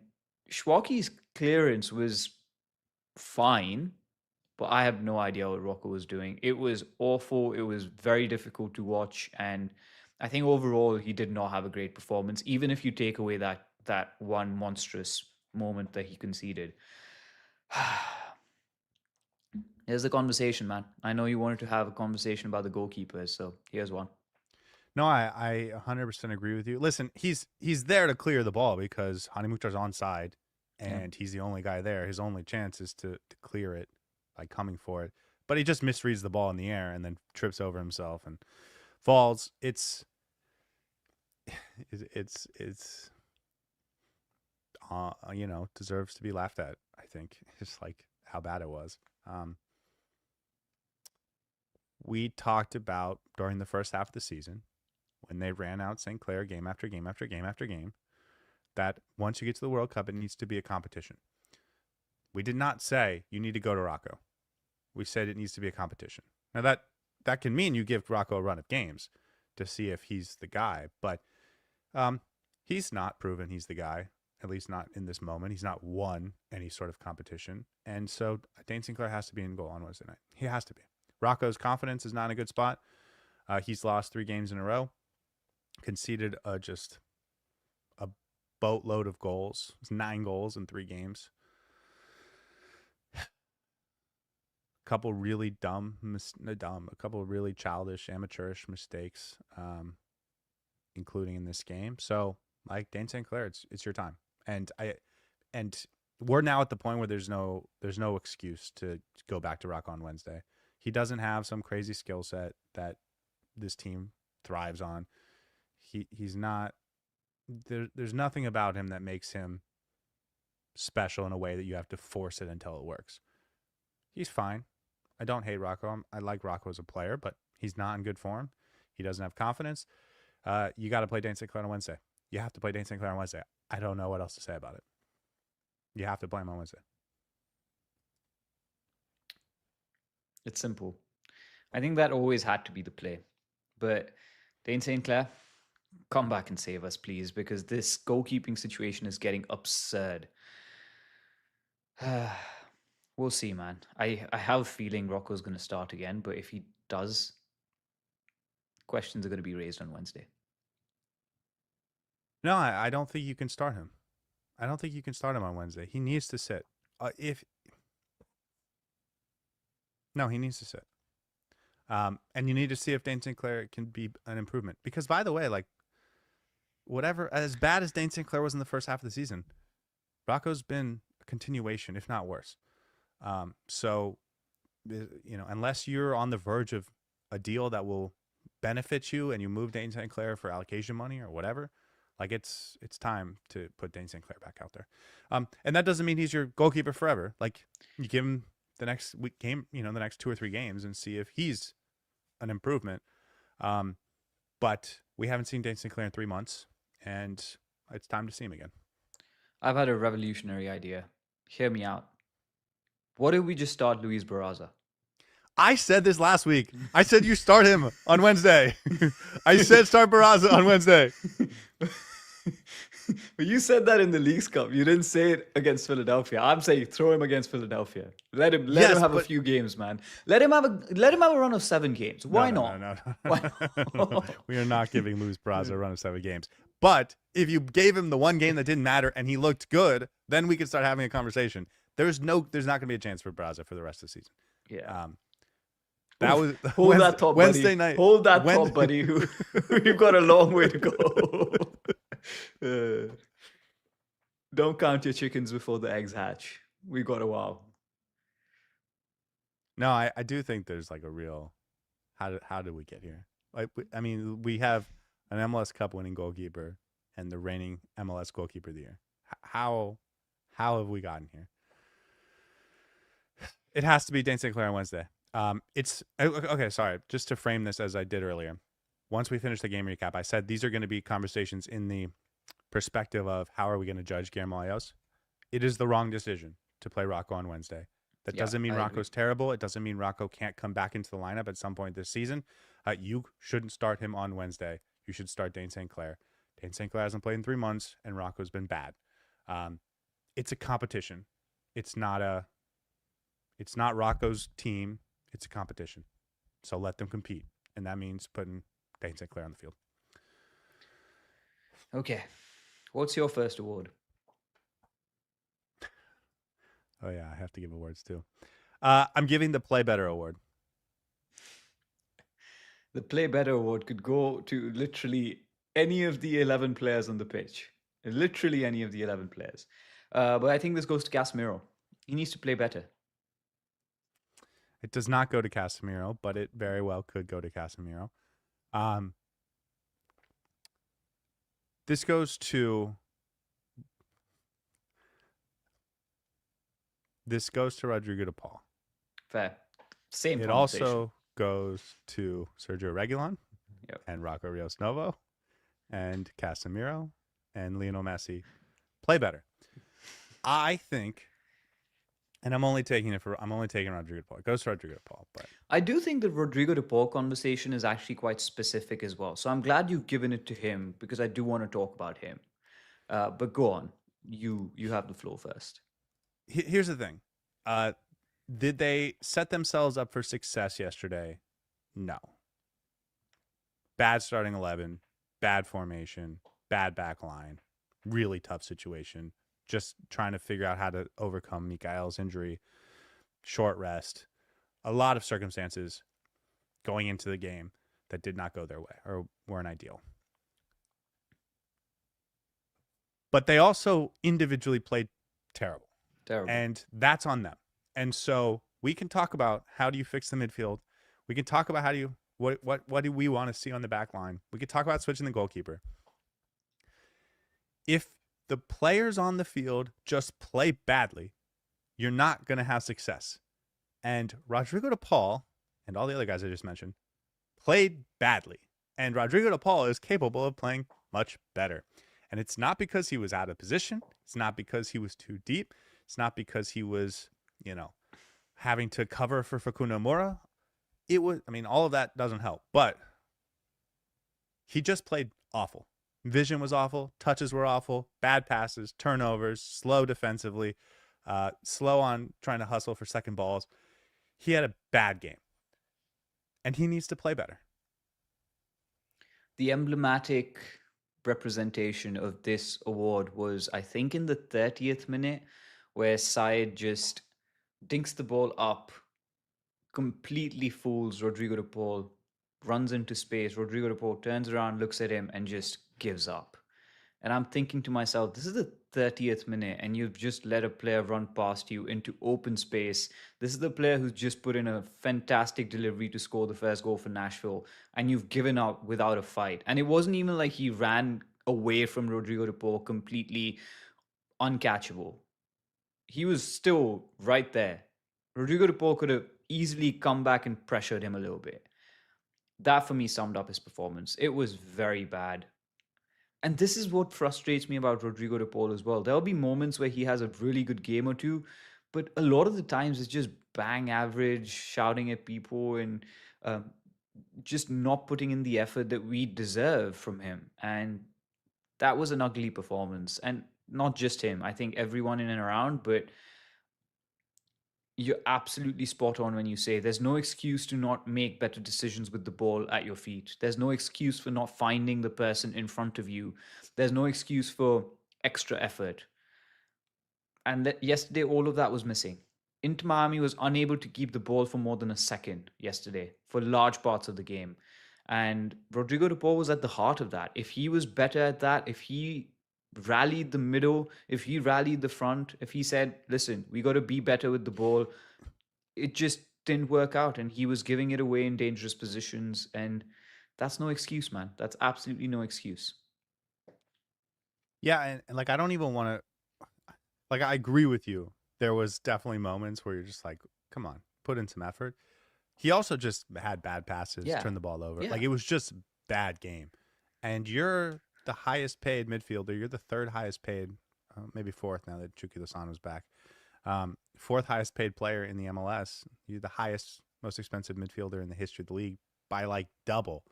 Schwalke's clearance was fine, but I have no idea what Rocco was doing. It was awful. It was very difficult to watch. And I think overall, he did not have a great performance, even if you take away that one monstrous moment that he conceded. Here's the conversation, man. I know you wanted to have a conversation about the goalkeepers, so here's one. No, I 100% agree with you. Listen, he's there to clear the ball because Hani Mukhtar's onside, and he's the only guy there. His only chance is to clear it by coming for it. But he just misreads the ball in the air and then trips over himself and falls. It's deserves to be laughed at, I think. Just like how bad it was. We talked about during the first half of the season when they ran out St. Clair game after game after game after game that once you get to the World Cup, it needs to be a competition. We did not say you need to go to Rocco. We said it needs to be a competition. Now that can mean you give Rocco a run of games to see if he's the guy, but he's not proven he's the guy, at least not in this moment. He's not won any sort of competition. And so Dane St. Clair has to be in goal on Wednesday night. He has to be. Rocco's confidence is not in a good spot. He's lost 3 games in a row, conceded just a boatload of goals. It's 9 goals in 3 games. A couple really a couple really childish, amateurish mistakes, including in this game. So, like Dane St. Clair, it's your time, and we're now at the point where there's no excuse to go back to Rocco on Wednesday. He doesn't have some crazy skill set that this team thrives on. He's not there's nothing about him that makes him special in a way that you have to force it until it works. He's fine. I don't hate Rocco. I like Rocco as a player, but he's not in good form. He doesn't have confidence. You got to play Dane St. Clair on Wednesday. You have to play Dane St. Clair on Wednesday. I don't know what else to say about it. You have to play him on Wednesday. It's simple. I think that always had to be the play. But Dane St. Clair, come back and save us, please, because this goalkeeping situation is getting absurd. We'll see, man. I have a feeling Rocco's going to start again, but if he does, questions are going to be raised on Wednesday. No, I don't think you can start him. I don't think you can start him on Wednesday. He needs to sit. No, he needs to sit. And you need to see if Dane St. Clair can be an improvement. Because, by the way, like, whatever, as bad as Dane St. Clair was in the first half of the season, Rocco's been a continuation, if not worse. So, unless you're on the verge of a deal that will benefit you and you move Dane St. Clair for allocation money or whatever, like, it's time to put Dane St. Clair back out there. And that doesn't mean he's your goalkeeper forever. Like, you give him the next week game, the next 2 or 3 games and see if he's an improvement. But we haven't seen Dane St. Clair in 3 months, and it's time to see him again. I've had a revolutionary idea. Hear me out. What if we just start Luis Barraza? I said this last week. I said you start him on Wednesday. I said start Barraza on Wednesday. But you said that in the Leagues Cup. You didn't say it against Philadelphia. I'm saying throw him against Philadelphia. Let him have a few games, man. Let him have a run of 7 games. Why not? No. Why not? We are not giving Luis Barraza a run of 7 games. But if you gave him the one game that didn't matter and he looked good, then we could start having a conversation. There's not going to be a chance for Barraza for the rest of the season. Yeah. That was hold that top, Wednesday buddy. night. Hold that top, buddy. You've got a long way to go. Don't count your chickens before the eggs hatch. We got a while. No, I do think there's like a real how did we get here? Like, I mean, we have an MLS Cup winning goalkeeper and the reigning MLS goalkeeper of the year. How have we gotten here? It has to be Dane St. Clair on Wednesday. It's okay. Sorry, just to frame this as I did earlier. Once we finish the game recap, I said these are going to be conversations in the perspective of how are we going to judge Guillermo Hoyos. It is the wrong decision to play Rocco on Wednesday. That doesn't mean Rocco's terrible. It doesn't mean Rocco can't come back into the lineup at some point this season. You shouldn't start him on Wednesday. You should start Dane St. Clair. Dane St. Clair hasn't played in 3 months, and Rocco's been bad. It's a competition. It's not Rocco's team. It's a competition. So let them compete. And that means putting Dane St. Clair on the field. Okay. What's your first award? Oh, yeah. I have to give awards, too. I'm giving the Play Better award. The Play Better award could go to literally any of the 11 players on the pitch. Literally any of the 11 players. But I think this goes to Casemiro. He needs to play better. It does not go to Casemiro, but it very well could go to Casemiro. This goes to Rodrigo de Paul. Fair. Same. It also goes to Sergio Reguilon and Rocco Ríos Novo and Casemiro and Lionel Messi. Play better. I think, and I'm only taking Rodrigo de Paul. It goes to Rodrigo de Paul, but I do think the Rodrigo de Paul conversation is actually quite specific as well. So I'm glad you've given it to him because I do want to talk about him. But go on. You have the floor first. Here's the thing. Did they set themselves up for success yesterday? No. Bad starting 11, bad formation, bad back line, really tough situation. Just trying to figure out how to overcome Mikael's injury, short rest, a lot of circumstances going into the game that did not go their way or weren't ideal. But they also individually played terrible. And that's on them. And so we can talk about how do you fix the midfield. We can talk about what do we want to see on the back line. We could talk about switching the goalkeeper. If the players on the field just play badly, you're not going to have success. And Rodrigo de Paul and all the other guys I just mentioned played badly. And Rodrigo de Paul is capable of playing much better. And it's not because he was out of position. It's not because he was too deep. It's not because he was, having to cover for Facundo Mora. It was, all of that doesn't help, but he just played awful. Vision was awful. Touches were awful. Bad passes, turnovers, slow defensively, slow on trying to hustle for second balls. He had a bad game, and he needs to play better. The emblematic representation of this award was, I think, in the 30th minute, where Said just dinks the ball up, completely fools Rodrigo de Paul, runs into space. Rodrigo de Paul turns around, looks at him, and just gives up. And I'm thinking to myself, this is the 30th minute, and you've just let a player run past you into open space. This is the player who's just put in a fantastic delivery to score the first goal for Nashville, and you've given up without a fight. And it wasn't even like he ran away from Rodrigo de Paul completely uncatchable. He was still right there. Rodrigo de Paul could have easily come back and pressured him a little bit. That for me summed up his performance. It was very bad. And this is what frustrates me about Rodrigo de Paul as well. There'll be moments where he has a really good game or two, but a lot of the times it's just bang average, shouting at people, and just not putting in the effort that we deserve from him. And that was an ugly performance. And not just him, I think everyone in and around, but you're absolutely spot on when you say there's no excuse to not make better decisions with the ball at your feet. There's no excuse for not finding the person in front of you. There's no excuse for extra effort. And yesterday, all of that was missing. Inter Miami was unable to keep the ball for more than a second yesterday for large parts of the game. And Rodrigo de Paul was at the heart of that. If he was better at that, if he rallied the middle, if he rallied the front, if he said, listen, we got to be better with the ball, it just didn't work out. And he was giving it away in dangerous positions. And that's no excuse, man. That's absolutely no excuse. Yeah, and I don't even want to, I agree with you. There was definitely moments where you're just like, come on, put in some effort. He also just had bad passes, turned the ball over. Yeah. It was just bad game. And you're the highest paid midfielder. You're the third highest paid, maybe fourth now that Chucky Lozano's back. Fourth highest paid player in the MLS. You're the highest, most expensive midfielder in the history of the league by double.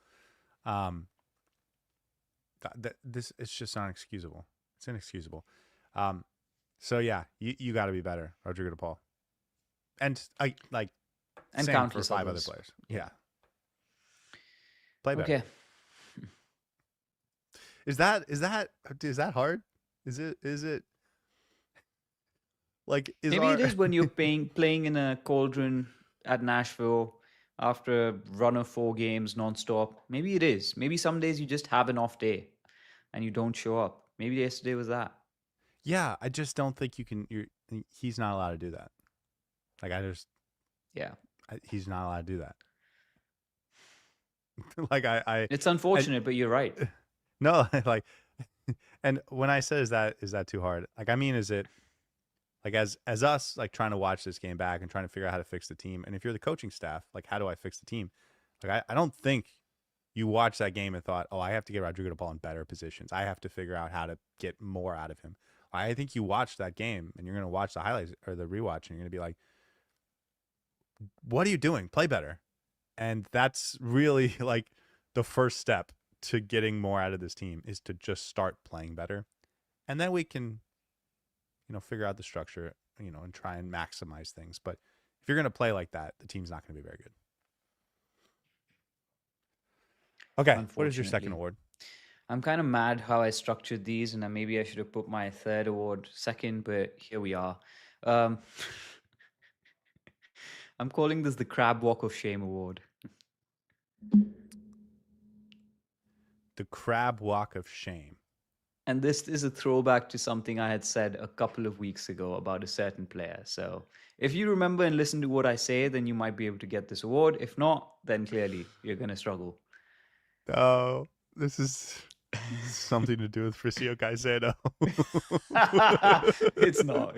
This it's just inexcusable. It's inexcusable. So yeah, you got to be better, Rodrigo de Paul. And and same countless for 5 others. other players. Yeah. Play better. Okay. Is that hard? Is it maybe it is when you're playing in a cauldron at Nashville after a run of 4 games nonstop. Maybe it is. Maybe some days you just have an off day and you don't show up. Maybe yesterday was that. Yeah, I just don't think you can. He's not allowed to do that. He's not allowed to do that. It's unfortunate, but you're right. No, and when I say is that too hard? Is it as us trying to watch this game back and trying to figure out how to fix the team? And if you're the coaching staff, how do I fix the team? I don't think you watched that game and thought, oh, I have to get Rodrigo de Paul in better positions. I have to figure out how to get more out of him. I think you watched that game and you're going to watch the highlights or the rewatch and you're going to be like, what are you doing? Play better. And that's really the first step to getting more out of this team is to just start playing better. And then we can, figure out the structure, and try and maximize things. But if you're going to play like that, the team's not going to be very good. Okay. What is your second award? I'm kind of mad how I structured these, and maybe I should have put my third award second, but here we are. I'm calling this the Crab Walk of Shame Award. The Crab Walk of Shame. And this is a throwback to something I had said a couple of weeks ago about a certain player. So if you remember and listen to what I say, then you might be able to get this award. If not, then clearly you're going to struggle. Oh, this is something to do with Frizio Caicedo. It's not.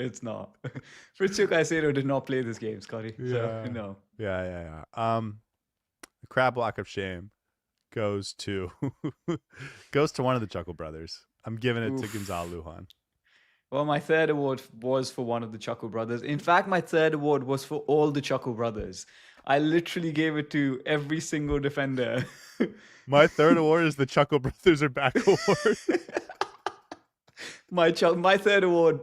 Frizio Caicedo did not play this game, Scotty. Yeah. So, no. Yeah. The Crab Walk of Shame goes to one of the Chuckle brothers. I'm giving it to Oof. Gonzalo Lujan. Well, my third award was for one of the Chuckle Brothers. In fact, my third award was for all the Chuckle Brothers. I literally gave it to every single defender. My third award is the Chuckle Brothers are back award. My third award.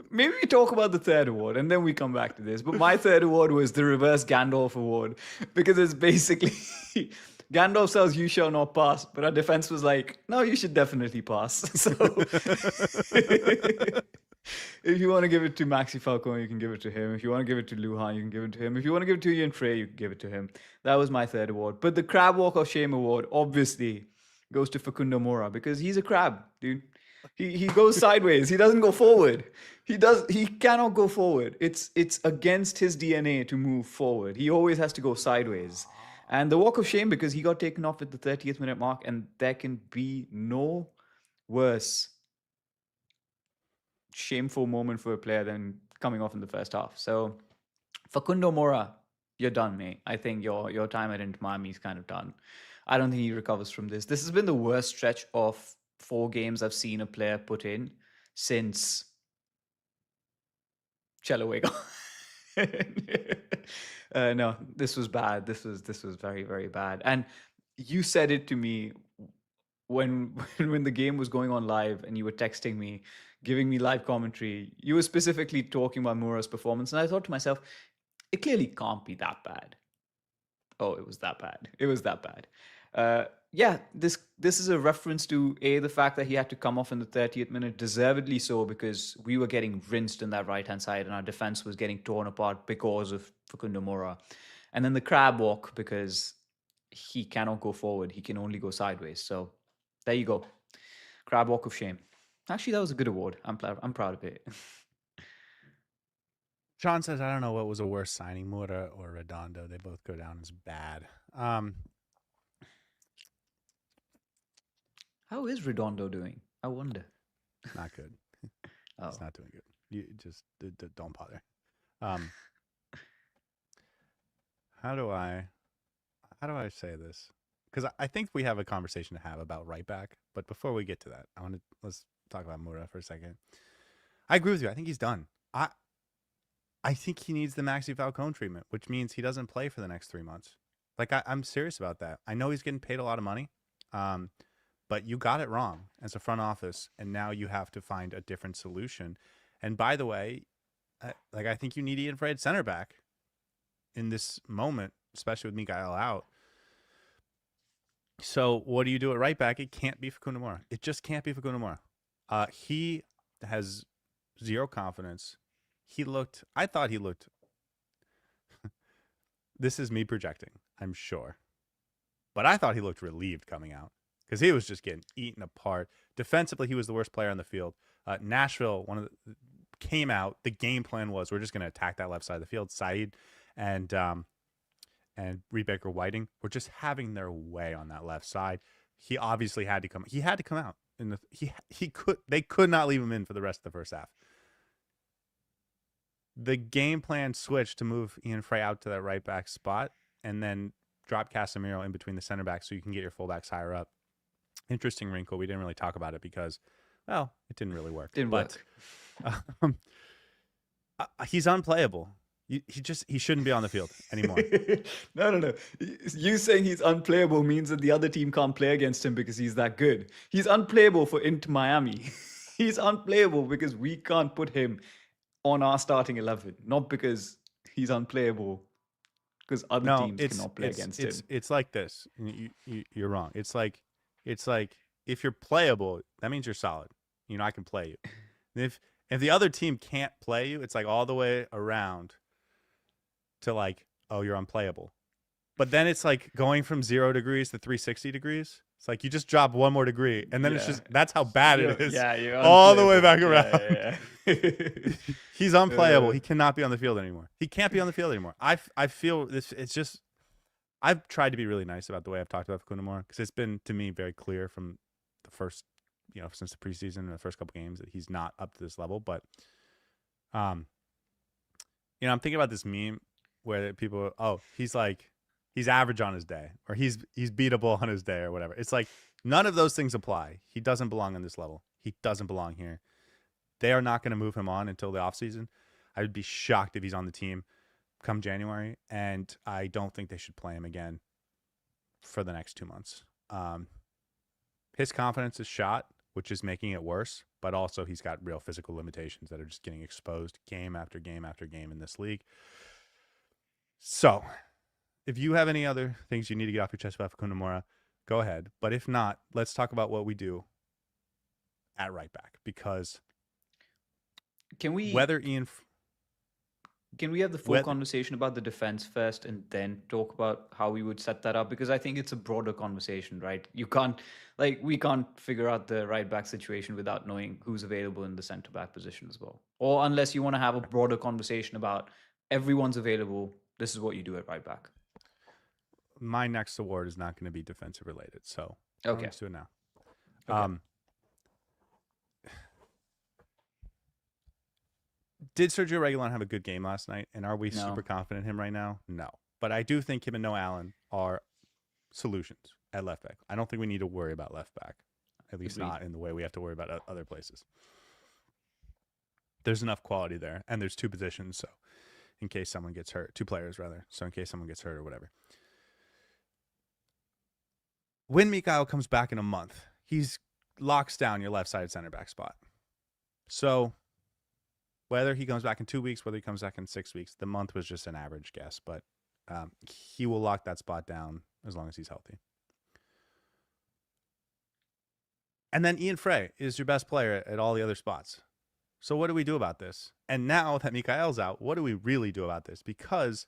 Maybe we talk about the third award and then we come back to this. But my third award was the Reverse Gandalf Award because it's basically Gandalf says you shall not pass, but our defense was like, no, you should definitely pass. So if you want to give it to Maxi Falcone, you can give it to him. If you want to give it to Lujan, you can give it to him. If you want to give it to Ian Frey, you can give it to him. That was my third award. But the Crab Walk of Shame Award obviously goes to Facundo Mora because he's a crab, dude. He goes sideways. He doesn't go forward. He cannot go forward. It's against his DNA to move forward. He always has to go sideways. And the walk of shame because he got taken off at the 30th minute mark, and there can be no worse shameful moment for a player than coming off in the first half. So Facundo Mora, you're done, mate. I think your time at Inter Miami is kind of done. I don't think he recovers from this. This has been the worst stretch of 4 games I've seen a player put in since Chelaway. No, this was bad. This was very, very bad. And you said it to me when the game was going on live and you were texting me, giving me live commentary. You were specifically talking about Moura's performance, and I thought to myself, it clearly can't be that bad. Oh, it was that bad. It was that bad. Yeah, this is a reference to the fact that he had to come off in the 30th minute, deservedly so, because we were getting rinsed in that right-hand side and our defense was getting torn apart because of Facundo Mora. And then the crab walk because he cannot go forward. He can only go sideways. So there you go. Crab walk of shame. Actually, that was a good award. I'm proud of it. John says, I don't know what was a worse signing, Moura or Redondo. They both go down as bad. How is Redondo doing? I wonder. Not good. Oh. It's not doing good. You just don't bother. How do I say this? Because I think we have a conversation to have about right back. But before we get to that, let's talk about Moura for a second. I agree with you. I think he's done. I think he needs the Maxi Falcone treatment, which means he doesn't play for the next 3 months. Like, I'm serious about that. I know he's getting paid a lot of money, but you got it wrong as a front office, and now you have to find a different solution. And by the way, I think you need Ian Frey at center back in this moment, especially with Miguel out. So what do you do at right back? It can't be Facundo Mora. It just can't be Facundo Mora. He has zero confidence. I thought he looked, this is me projecting, I'm sure, but I thought he looked relieved coming out because he was just getting eaten apart. Defensively, he was the worst player on the field. Nashville, came out. The game plan was we're just going to attack that left side of the field. Said and Reed Baker Whiting were just having their way on that left side. He obviously had to come. He had to come out. They could not leave him in for the rest of the first half. The game plan switched to move Ian Frey out to that right back spot and then drop Casemiro in between the center backs so you can get your fullbacks higher up. Interesting wrinkle. We didn't really talk about it because, well, it didn't really work. Work. He's unplayable. He shouldn't be on the field anymore. No. You saying he's unplayable means that the other team can't play against him because he's that good. He's unplayable for Inter Miami. He's unplayable because we can't put him on our starting 11, not because he's unplayable, because other teams cannot play against him. It's like this. You're wrong. It's like if you're playable, that means you're solid. I can play you. If the other team can't play you, it's like all the way around to like, oh, you're unplayable. But then it's like going from 0 degrees to 360 degrees. It's like you just drop one more degree, and then it's just that's how bad it is. Yeah, you're all the way back around. Yeah. He's unplayable. He cannot be on the field anymore. He can't be on the field anymore. I feel this. It's just I've tried to be really nice about the way I've talked about Facundo Mora because it's been to me very clear from the first, since the preseason and the first couple games that he's not up to this level. But, I'm thinking about this meme where people, he's average on his day, or he's beatable on his day, or whatever. It's like none of those things apply. He doesn't belong on this level. He doesn't belong here. They are not going to move him on until the offseason. I would be shocked if he's on the team come January, and I don't think they should play him again for the next 2 months. His confidence is shot, which is making it worse, but also he's got real physical limitations that are just getting exposed game after game after game in this league. So, if you have any other things you need to get off your chest about Facundo Mora, go ahead. But if not, let's talk about what we do at right back, because Can we whether Ian... Can we have the full conversation about the defense first and then talk about how we would set that up? Because I think it's a broader conversation, right? You can't, we can't figure out the right back situation without knowing who's available in the center back position as well. Or unless you want to have a broader conversation about everyone's available, this is what you do at right back. My next award is not going to be defensive related, so okay, let's do it now. Okay. Did Sergio Reguilon have a good game last night? And are we super confident in him right now? No. But I do think him and Noah Allen are solutions at left back. I don't think we need to worry about left back, at least not in the way we have to worry about other places. There's enough quality there, and there's two positions, so in case someone gets hurt, two players rather, so in case someone gets hurt or whatever. When Mikael comes back in a month, he's locks down your left-sided center back spot. So whether he comes back in 2 weeks, whether he comes back in 6 weeks, the month was just an average guess, but he will lock that spot down as long as he's healthy. And then Ian Frey is your best player at all the other spots. So what do we do about this? And now that Mikael's out, what do we really do about this? Because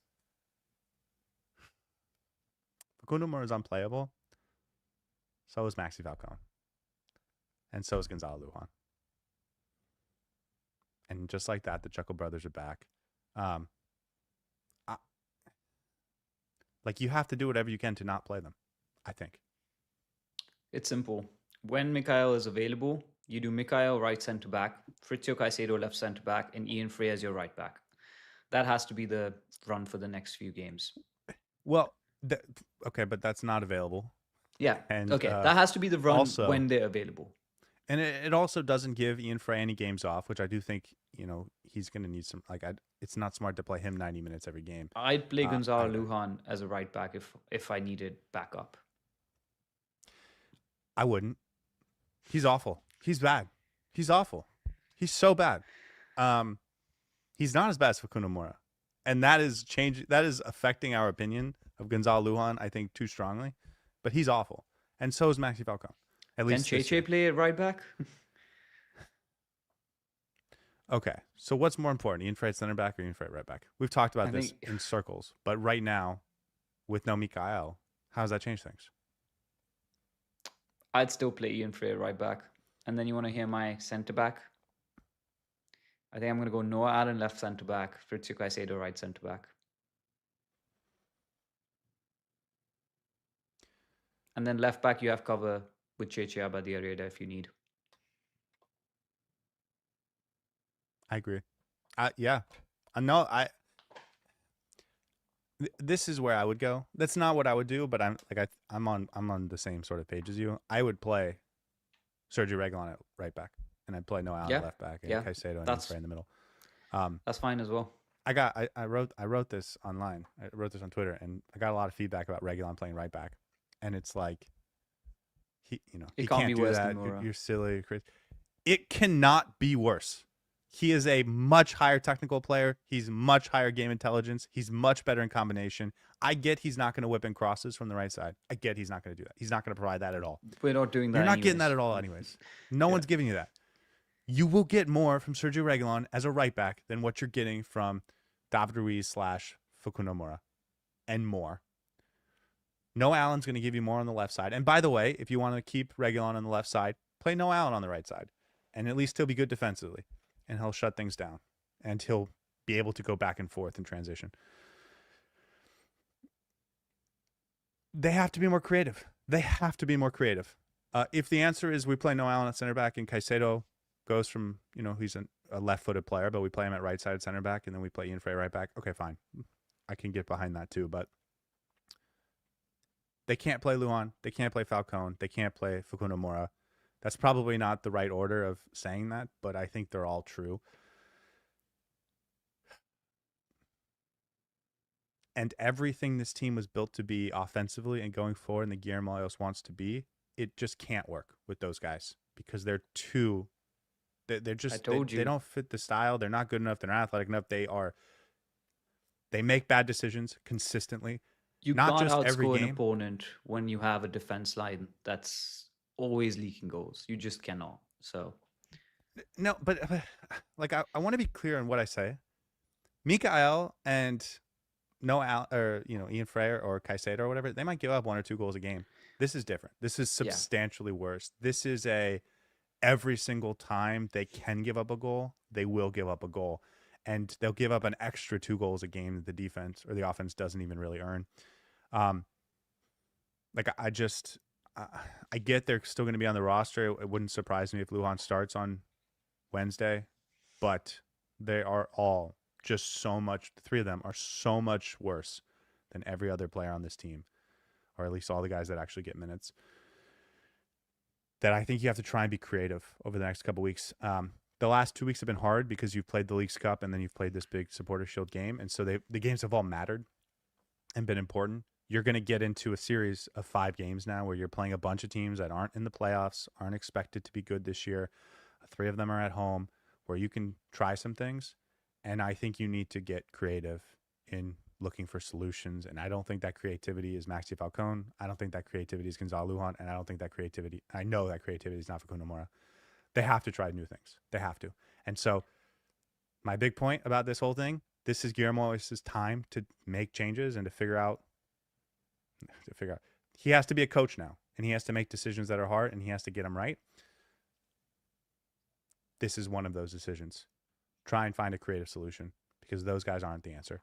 Facundo Mora is unplayable. So is Maxi Falcone. And so is Gonzalo Lujan. And just like that, the Chuckle Brothers are back. You have to do whatever you can to not play them, I think. It's simple. When Mikael is available, you do Mikael right center back, Fritzio Caicedo left center back, and Ian Frey as your right back. That has to be the run for the next few games. Well, okay, but that's not available. Yeah, and, okay. That has to be the run also, when they're available. And it also doesn't give Ian Frey any games off, which I do think, he's going to need some, it's not smart to play him 90 minutes every game. I'd play Gonzalo Lujan as a right back if I needed backup. I wouldn't. He's awful. He's bad. He's awful. He's so bad. He's not as bad as Facundo Mora. And that is affecting our opinion of Gonzalo Lujan, I think, too strongly. But he's awful. And so is Maxi Falcone. At least can Cheche play at right back? Okay. So what's more important, Ian Frey at center back or Ian Frey at right back? We've talked about this in circles. But right now, with no Mikael, how does that change things? I'd still play Ian Frey at right back. And then you want to hear my center back? I think I'm going to go Noah Allen left center back, Fritzio Caicedo right center back. And then left back, you have cover with Cheche Abadiareda if you need. I agree. Yeah. This is where I would go. That's not what I would do, but I'm on the same sort of page as you. I would play Sergio Reguilon at right back, and I'd play Noah Allen at left back, and Caicedo and Frey in the middle. That's fine as well. I wrote this online. I wrote this on Twitter, and I got a lot of feedback about Reguilon playing right back, and it's like he can't be worse than Mora. You're silly, Chris. It cannot be worse. He is a much higher technical player. He's much higher game intelligence. He's much better in combination. I get he's not going to whip in crosses from the right side. I get he's not going to do that. He's not going to provide that at all. We're not doing that. You're not getting that at all anyways. No one's giving you that. You will get more from Sergio Reguilon as a right back than what you're getting from David Ruiz / Facundo Mora and more. Noah Allen's going to give you more on the left side. And by the way, if you want to keep Reguilon on the left side, play Noah Allen on the right side. And at least he'll be good defensively. And he'll shut things down. And he'll be able to go back and forth in transition. They have to be more creative. If the answer is we play Noah Allen at center back and Caicedo goes from, he's a left-footed player, but we play him at right-sided center back and then we play Ian Frey right back, okay, fine. I can get behind that too, but they can't play Lujan. They can't play Falcone. They can't play Facundo Mora. That's probably not the right order of saying that, but I think they're all true. And everything this team was built to be offensively and going forward, and the Guillermo Hoyos wants to be, it just can't work with those guys because they're too. They're I just told they you. don't fit the style. They're not good enough. They're not athletic enough. They make bad decisions consistently, You not can't just every outscore an game. opponent when you have a defense line that's always leaking goals. You just cannot. So No, but like I want to be clear on what I say. Mikael and no Al or Ian Freyer or Caicedo or whatever, they might give up 1 or 2 goals a game. This is different. This is yeah, substantially worse. This is a every single time they can give up a goal, they will give up a goal. And they'll give up an extra 2 goals a game that the defense or the offense doesn't even really earn. Um, like I get they're still going to be on the roster. It wouldn't surprise me if Lujan starts on Wednesday, but they are all just so much. The three of them are so much worse than every other player on this team, or at least all the guys that actually get minutes. That I think you have to try and be creative over the next couple weeks. The last 2 weeks have been hard because you've played the Leagues Cup and then you've played this big Supporter Shield game, and so the games have all mattered and been important. You're going to get into a series of 5 games now where you're playing a bunch of teams that aren't in the playoffs, aren't expected to be good this year. 3 of them are at home where you can try some things. And I think you need to get creative in looking for solutions. And I don't think that creativity is Maxi Falcone. I don't think that creativity is Gonzalo Lujan. And I know that creativity is not Facundo Mora. They have to try new things. They have to. And so my big point about this whole thing, this is Guillermo Hoyos' time to make changes and to figure out. He has to be a coach now, and he has to make decisions that are hard, and he has to get them right. This is one of those decisions. Try and find a creative solution because those guys aren't the answer.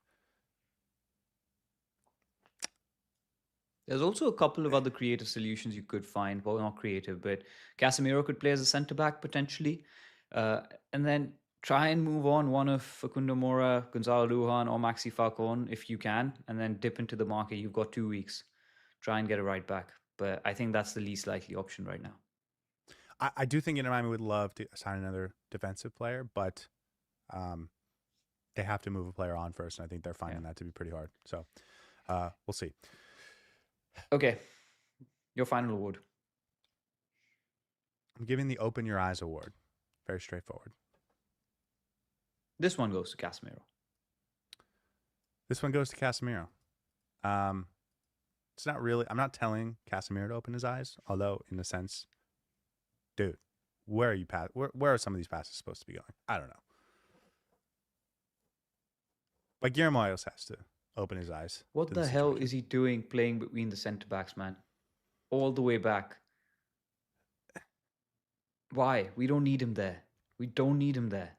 there's also a couple of other creative solutions you could find. Well, not creative, but Casemiro could play as a centre back potentially, uh, and then try and move on one of Facundo Mora, Gonzalo Lujan, or Maxi Falcone if you can, and then dip into the market. You've got 2 weeks. Try and get a right back, but I think that's the least likely option right now. I do think Inter Miami would love to sign another defensive player, but they have to move a player on first, and I think they're finding that to be pretty hard. So we'll see. Okay, your final award. I'm giving the Open Your Eyes award. Very straightforward. This one goes to Casemiro. This one goes to Casemiro. It's not really. I'm not telling Casemiro to open his eyes, although in a sense, dude, where are you where are some of these passes supposed to be going? I don't know. But Guillermo Hoyos has to open his eyes. What to the the hell situation. is he doing playing between the centre backs, man? All the way back. Why? We don't need him there. We don't need him there.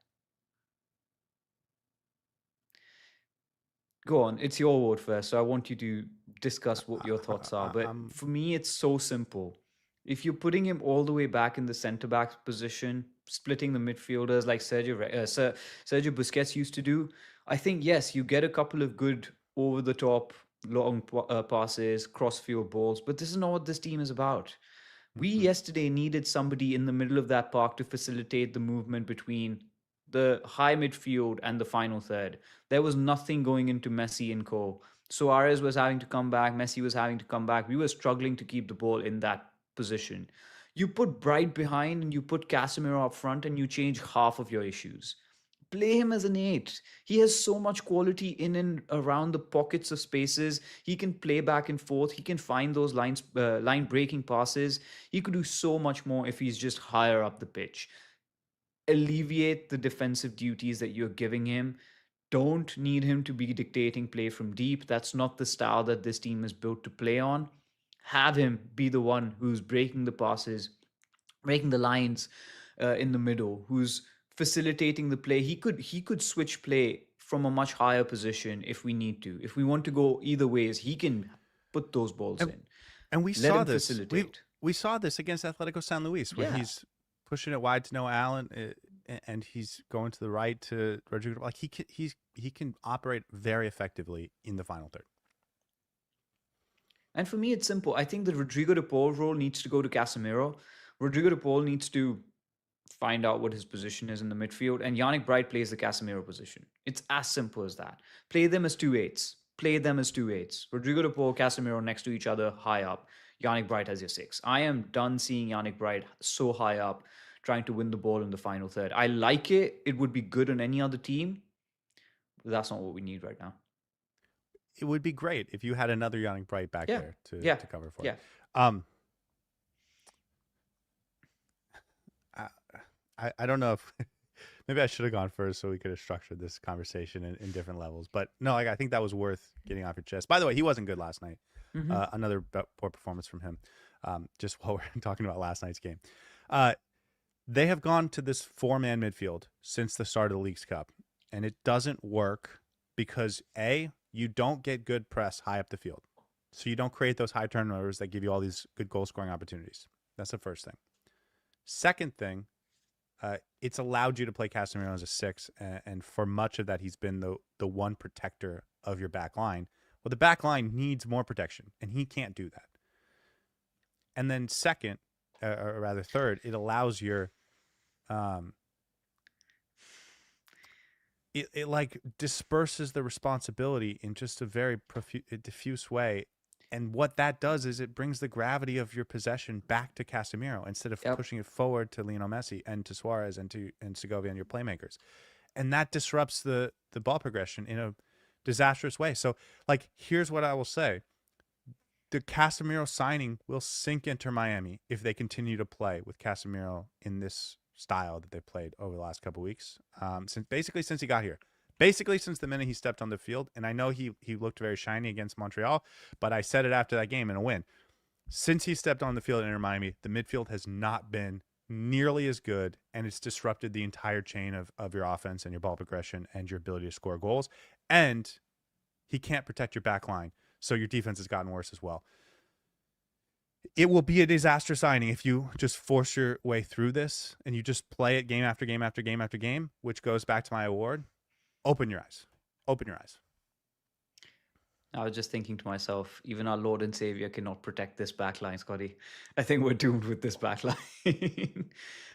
Go on. It's your award first, so I want you to discuss what your thoughts are. But for me, it's so simple. If you're putting him all the way back in the centre back position, splitting the midfielders like Sergio Busquets used to do, I think, yes, you get a couple of good over the top long passes, cross field balls, but this is not what this team is about. We yesterday needed somebody in the middle of that park to facilitate the movement between the high midfield and the final third. There was nothing going into Messi and co. Suarez was having to come back. Messi was having to come back. We were struggling to keep the ball in that position. You put Bright behind and you put Casemiro up front and you change half of your issues. Play him as an 8. He has so much quality in and around the pockets of spaces. He can play back and forth. He can find those line breaking passes. He could do so much more if he's just higher up the pitch. Alleviate the defensive duties that you're giving him. Don't need him to be dictating play from deep. That's not the style that this team is built to play on. Have him be the one who's breaking the passes, breaking the lines in the middle, who's facilitating the play. He could switch play from a much higher position if we need to. If we want to go either ways, he can put those balls in. And we Let saw him this. facilitate. We saw this against Atletico San Luis, where Yeah. he's pushing it wide to Noah Allen, and he's going to the right to Rodrigo. Like he can operate very effectively in the final third. And for me, it's simple. I think the Rodrigo de Paul role needs to go to Casemiro. Rodrigo de Paul needs to find out what his position is in the midfield, and Yannick Bright plays the Casemiro position. It's as simple as that. Play them as 2/8s. Play them as 2/8s. Rodrigo de Paul, Casemiro next to each other, high up. Yannick Bright as your 6. I am done seeing Yannick Bright so high up, trying to win the ball in the final third. I like it. It would be good on any other team, but that's not what we need right now. It would be great if you had another Yannick Bright back Yeah. there to Yeah. cover for Yeah. it. I don't know if maybe I should have gone first so we could have structured this conversation in different levels. But no, I think that was worth getting off your chest. By the way, he wasn't good last night. Another poor performance from him. Just while we're talking about last night's game. They have gone to this 4-man midfield since the start of the Leagues Cup, and it doesn't work because, A, you don't get good press high up the field. So you don't create those high turnovers that give you all these good goal-scoring opportunities. That's the first thing. Second thing, it's allowed you to play Casemiro as a 6, and for much of that, he's been the one protector of your back line. Well, the back line needs more protection, and he can't do that. And then second, or rather third, it allows your it like disperses the responsibility in just a very diffuse way. And what that does is it brings the gravity of your possession back to Casemiro instead of pushing it forward to Lionel Messi and to Suarez and Segovia and your playmakers. And that disrupts the ball progression in a disastrous way. So, like, here's what I will say. The Casemiro signing will sink Inter Miami if they continue to play with Casemiro in this style that they've played over the last couple of weeks, since he got here. Basically, since the minute he stepped on the field, and I know he looked very shiny against Montreal, but I said it after that game in a win. Since he stepped on the field in Inter Miami, the midfield has not been nearly as good, and it's disrupted the entire chain of your offense and your ball progression and your ability to score goals. And he can't protect your back line, so your defense has gotten worse as well. It will be a disaster signing if you just force your way through this and you just play it game after game after game after game, which goes back to my award. Open your eyes. Open your eyes. I was just thinking to myself, even our Lord and Savior cannot protect this backline, Scotty. I think we're doomed with this backline.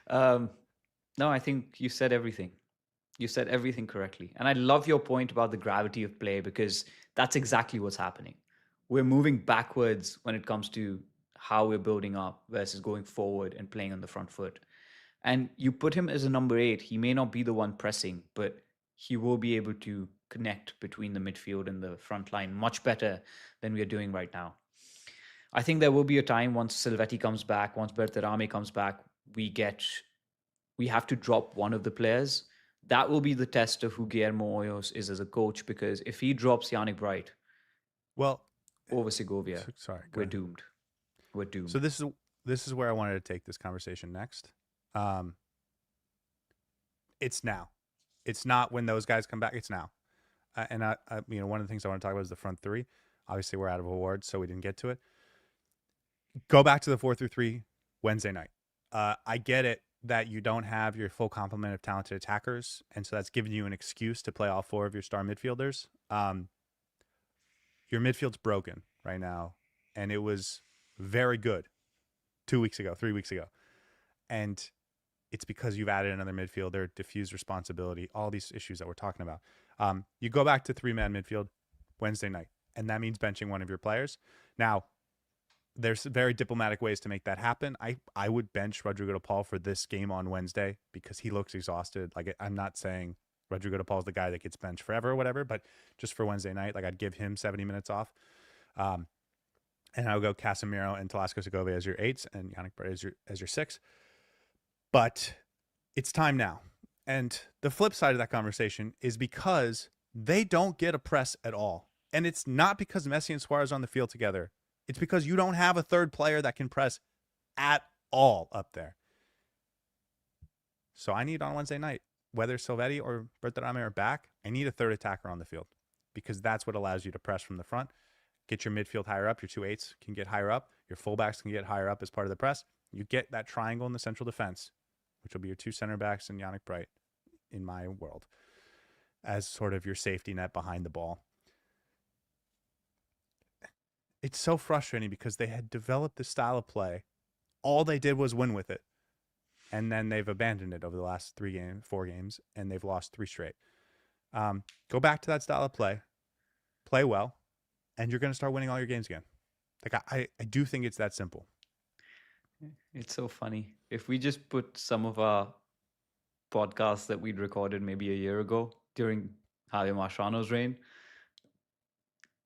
No, I think you said everything. You said everything correctly. And I love your point about the gravity of play because that's exactly what's happening. We're moving backwards when it comes to how we're building up versus going forward and playing on the front foot. And you put him as a number 8, he may not be the one pressing, but he will be able to connect between the midfield and the front line much better than we are doing right now. I think there will be a time once Silvetti comes back, once Berterame comes back, we have to drop one of the players. That will be the test of who Guillermo Hoyos is as a coach, because if he drops Yannick Bright over Segovia, we're doomed. We're doomed. So this is where I wanted to take this conversation next. It's now. It's not when those guys come back. It's now. And I one of the things I want to talk about is the front three. Obviously, we're out of awards, so we didn't get to it. Go back to the 4-3-3 Wednesday night. I get it that you don't have your full complement of talented attackers, and so that's giving you an excuse to play all 4 of your star midfielders. Your midfield's broken right now, and it was very good 2 weeks ago, 3 weeks ago. And it's because you've added another midfielder, diffused responsibility, all these issues that we're talking about. You go back to 3-man midfield Wednesday night, and that means benching one of your players. Now, there's very diplomatic ways to make that happen. I would bench Rodrigo de Paul for this game on Wednesday because he looks exhausted. Like, I'm not saying Rodrigo de Paul is the guy that gets benched forever or whatever, but just for Wednesday night, like, I'd give him 70 minutes off. And I would go Casemiro and Telasco Segovia as your 8s and Yannick Bright as your 6. But it's time now. And the flip side of that conversation is because they don't get a press at all. And it's not because Messi and Suarez are on the field together. It's because you don't have a third player that can press at all up there. So I need on Wednesday night, whether Silvetti or Berterame are back, I need a third attacker on the field because that's what allows you to press from the front. Get your midfield higher up. Your 2 8s can get higher up. Your fullbacks can get higher up as part of the press. You get that triangle in the central defense, which will be your 2 center backs and Yannick Bright, in my world, as sort of your safety net behind the ball. It's so frustrating because they had developed this style of play all they did was win with it. And then they've abandoned it over the last 4 games, and they've lost 3 straight. Go back to that style of play well, and you're going to start winning all your games again. Like I do think it's that simple. It's so funny. If we just put some of our podcasts that we'd recorded maybe a year ago during Javier Mascherano's reign,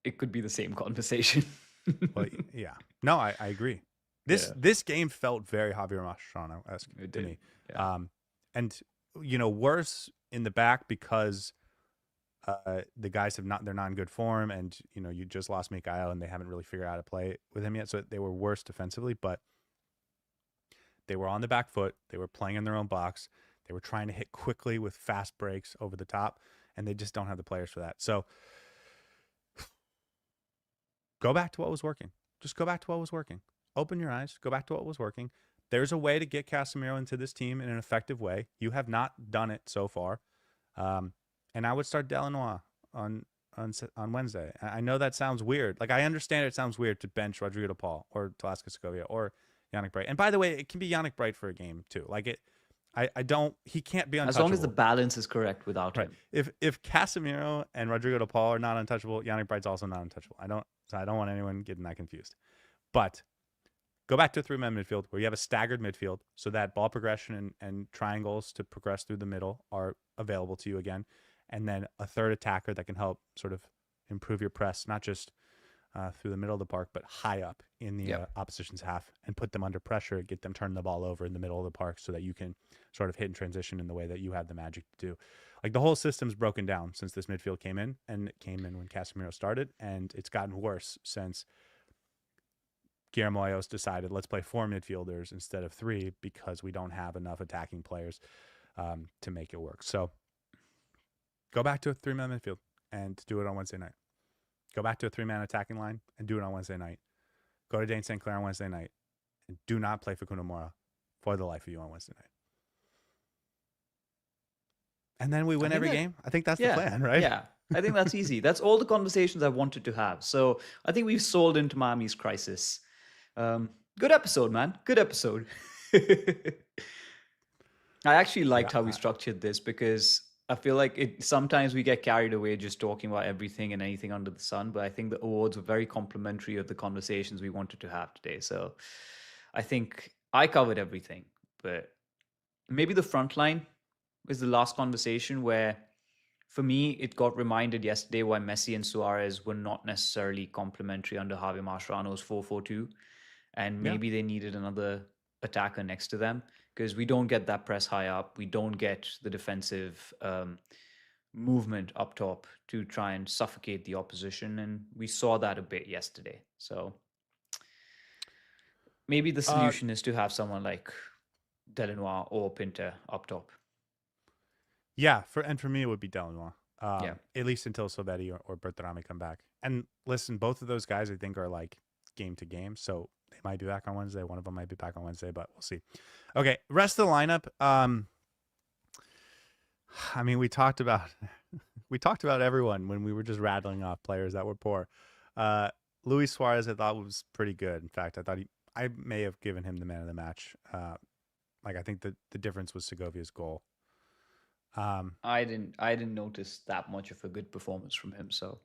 it could be the same conversation. Well, yeah. No, I agree. This game felt very Javier Mascherano-esque to me. Yeah. And, worse in the back because the guys they're not in good form, and, you just lost Mikael and they haven't really figured out how to play with him yet. So they were worse defensively, but they were on the back foot. They were playing in their own box. They were trying to hit quickly with fast breaks over the top, and they just don't have the players for that. So go back to what was working. Just go back to what was working. Open your eyes. Go back to what was working. There's a way to get Casemiro into this team in an effective way. You have not done it so far. And I would start Delanois on Wednesday. I know that sounds weird. Like, I understand it sounds weird to bench Rodrigo de Paul or Telasco Segovia or Yannick Bright. And by the way, it can be Yannick Bright for a game too. Like, he can't be untouchable. As long as the balance is correct without him. If Casemiro and Rodrigo de Paul are not untouchable, Yannick Bright's also not untouchable. I don't want anyone getting that confused. But go back to a 3-man midfield where you have a staggered midfield so that ball progression and triangles to progress through the middle are available to you again. And then a third attacker that can help sort of improve your press, not just through the middle of the park, but high up in the opposition's half, and put them under pressure, get them turning the ball over in the middle of the park so that you can sort of hit and transition in the way that you have the magic to do. Like, the whole system's broken down since this midfield came in, and it came in when Casemiro started, and it's gotten worse since Guillermo Hoyos decided, let's play 4 midfielders instead of 3 because we don't have enough attacking players to make it work. So go back to a 3-man midfield and do it on Wednesday night. Go back to a 3-man attacking line and do it on Wednesday night. Go to Dane St. Clair on Wednesday night and do not play Facundo Mora for the life of you on Wednesday night. And then we win every game. I think that's the plan, right? Yeah, I think that's easy. That's all the conversations I wanted to have. So I think we've sold into Miami's crisis. Good episode, man. Good episode. I actually liked how we structured this because I feel like sometimes we get carried away just talking about everything and anything under the sun, but I think the awards were very complimentary of the conversations we wanted to have today. So I think I covered everything, but maybe the front line is the last conversation where, for me, it got reminded yesterday why Messi and Suarez were not necessarily complementary under Javier Mascherano's 4-4-2, and maybe they needed another attacker next to them, because we don't get that press high up. We don't get the defensive movement up top to try and suffocate the opposition. And we saw that a bit yesterday. So maybe the solution is to have someone like Delanois or Pinter up top. Yeah, for me, it would be Delanois. At least until Silvetti or Bertarami come back. And listen, both of those guys, I think, are like game to game. So they might be back on Wednesday. One of them might be back on Wednesday, but we'll see. Okay, rest of the lineup. I mean, we talked about everyone when we were just rattling off players that were poor. Luis Suarez, I thought, was pretty good. In fact, I may have given him the man of the match. I think the difference was Segovia's goal. I didn't notice that much of a good performance from him. So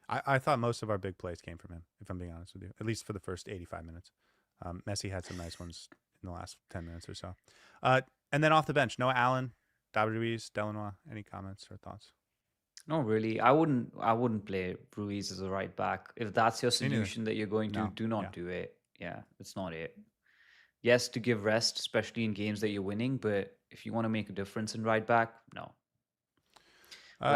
I thought most of our big plays came from him, if I'm being honest with you, at least for the first 85 minutes. Messi had some nice ones in the last 10 minutes or so. And then off the bench, Noah Allen, David Ruiz, Delanois. Any comments or thoughts? No, really. I wouldn't play Ruiz as a right back. If that's your solution that you're going to, do not do it. Yeah, it's not it. Yes, to give rest, especially in games that you're winning, but if you want to make a difference in right back, no.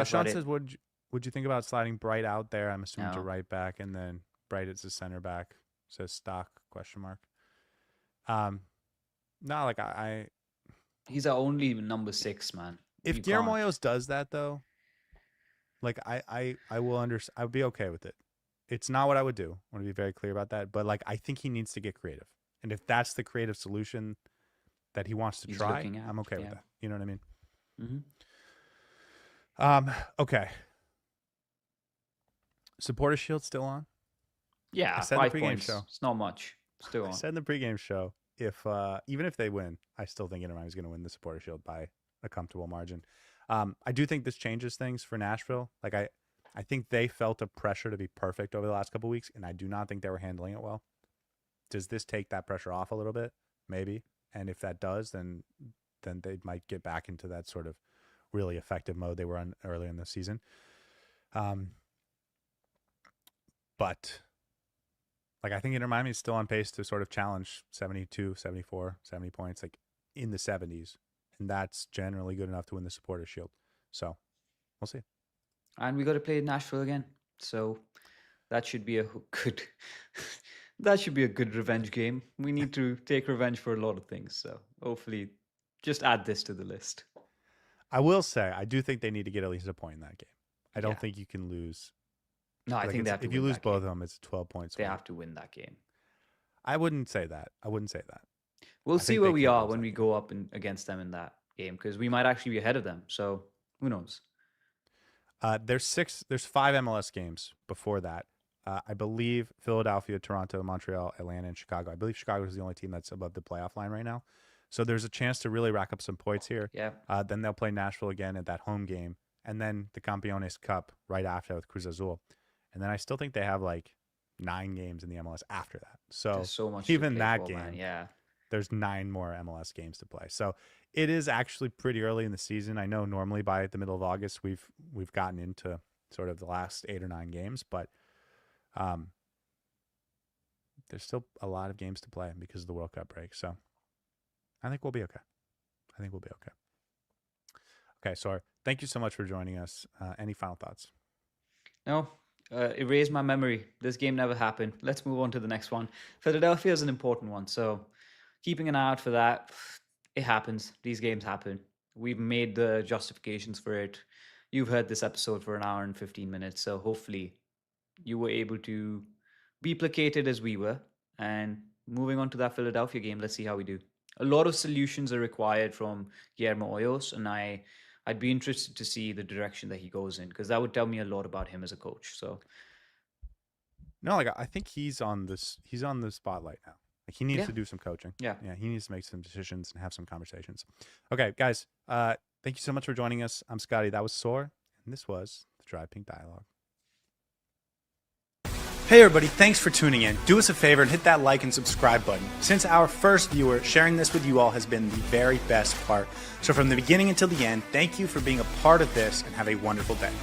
Sean says, would you think about sliding Bright out there? I'm assuming to right back, and then Bright as a center back. Says stock ? No, he's our only number 6, man. If Guillermo Hoyos does that though, I will understand. I would be okay with it. It's not what I would do. I want to be very clear about that. But I think he needs to get creative, and if that's the creative solution that he wants to try, I'm okay with that. You know what I mean? Mm-hmm. Okay. Supporter Shield still on? Yeah, I said 5 the pregame points. show. It's not much. Still on. I said in the pregame show, if even if they win, I still think Inter Miami is going to win the Supporter Shield by a comfortable margin. I do think this changes things for Nashville. Like I think they felt a pressure to be perfect over the last couple of weeks, and I do not think they were handling it well. Does this take that pressure off a little bit? Maybe. And if that does, then they might get back into that sort of really effective mode they were on earlier in the season. But like I think Inter Miami is still on pace to sort of challenge 72, 74, 70 points, like in the 70s. And that's generally good enough to win the Supporters Shield. So we'll see. And we got to play Nashville again. So that should be a good that should be a good revenge game. We need to take revenge for a lot of things. So hopefully just add this to the list. I will say, I do think they need to get at least a point in that game. I don't think you can lose. No, I think they have to if you win lose that both game. of them, it's 12 points. They have to win that game. I wouldn't say that. We'll I see think where they we can are lose when that we game. go up against them in that game, because we might actually be ahead of them. So who knows? There's 5 MLS games before that. I believe Philadelphia, Toronto, Montreal, Atlanta, and Chicago. I believe Chicago is the only team that's above the playoff line right now. So there's a chance to really rack up some points here. Yeah. Then they'll play Nashville again at that home game, and then the Campeones Cup right after with Cruz Azul. And then I still think they have like 9 games in the MLS after that. So, There's so much to even play that for, game, man. Yeah. there's 9 more MLS games to play. So it is actually pretty early in the season. I know normally by the middle of August we've gotten into sort of the last 8 or 9 games, but there's still a lot of games to play because of the World Cup break. So I think we'll be okay. Okay, Saur, thank you so much for joining us. Any final thoughts? No, erase my memory. This game never happened. Let's move on to the next one. Philadelphia is an important one, so keeping an eye out for that. It happens. These games happen. We've made the justifications for it. You've heard this episode for an hour and 15 minutes, so hopefully you were able to be placated as we were. And moving on to that Philadelphia game, let's see how we do. A lot of solutions are required from Guillermo Hoyos, and I'd be interested to see the direction that he goes in, because that would tell me a lot about him as a coach. So no, like I think he's on the spotlight now. Like he needs to do some coaching. Yeah, he needs to make some decisions and have some conversations. Okay, guys, thank you so much for joining us. I'm Scotty. That was Saur, and this was the Dry Pink Dialogue. Hey everybody, thanks for tuning in. Do us a favor and hit that like and subscribe button. Since our first viewer, sharing this with you all has been the very best part. So from the beginning until the end, thank you for being a part of this and have a wonderful day.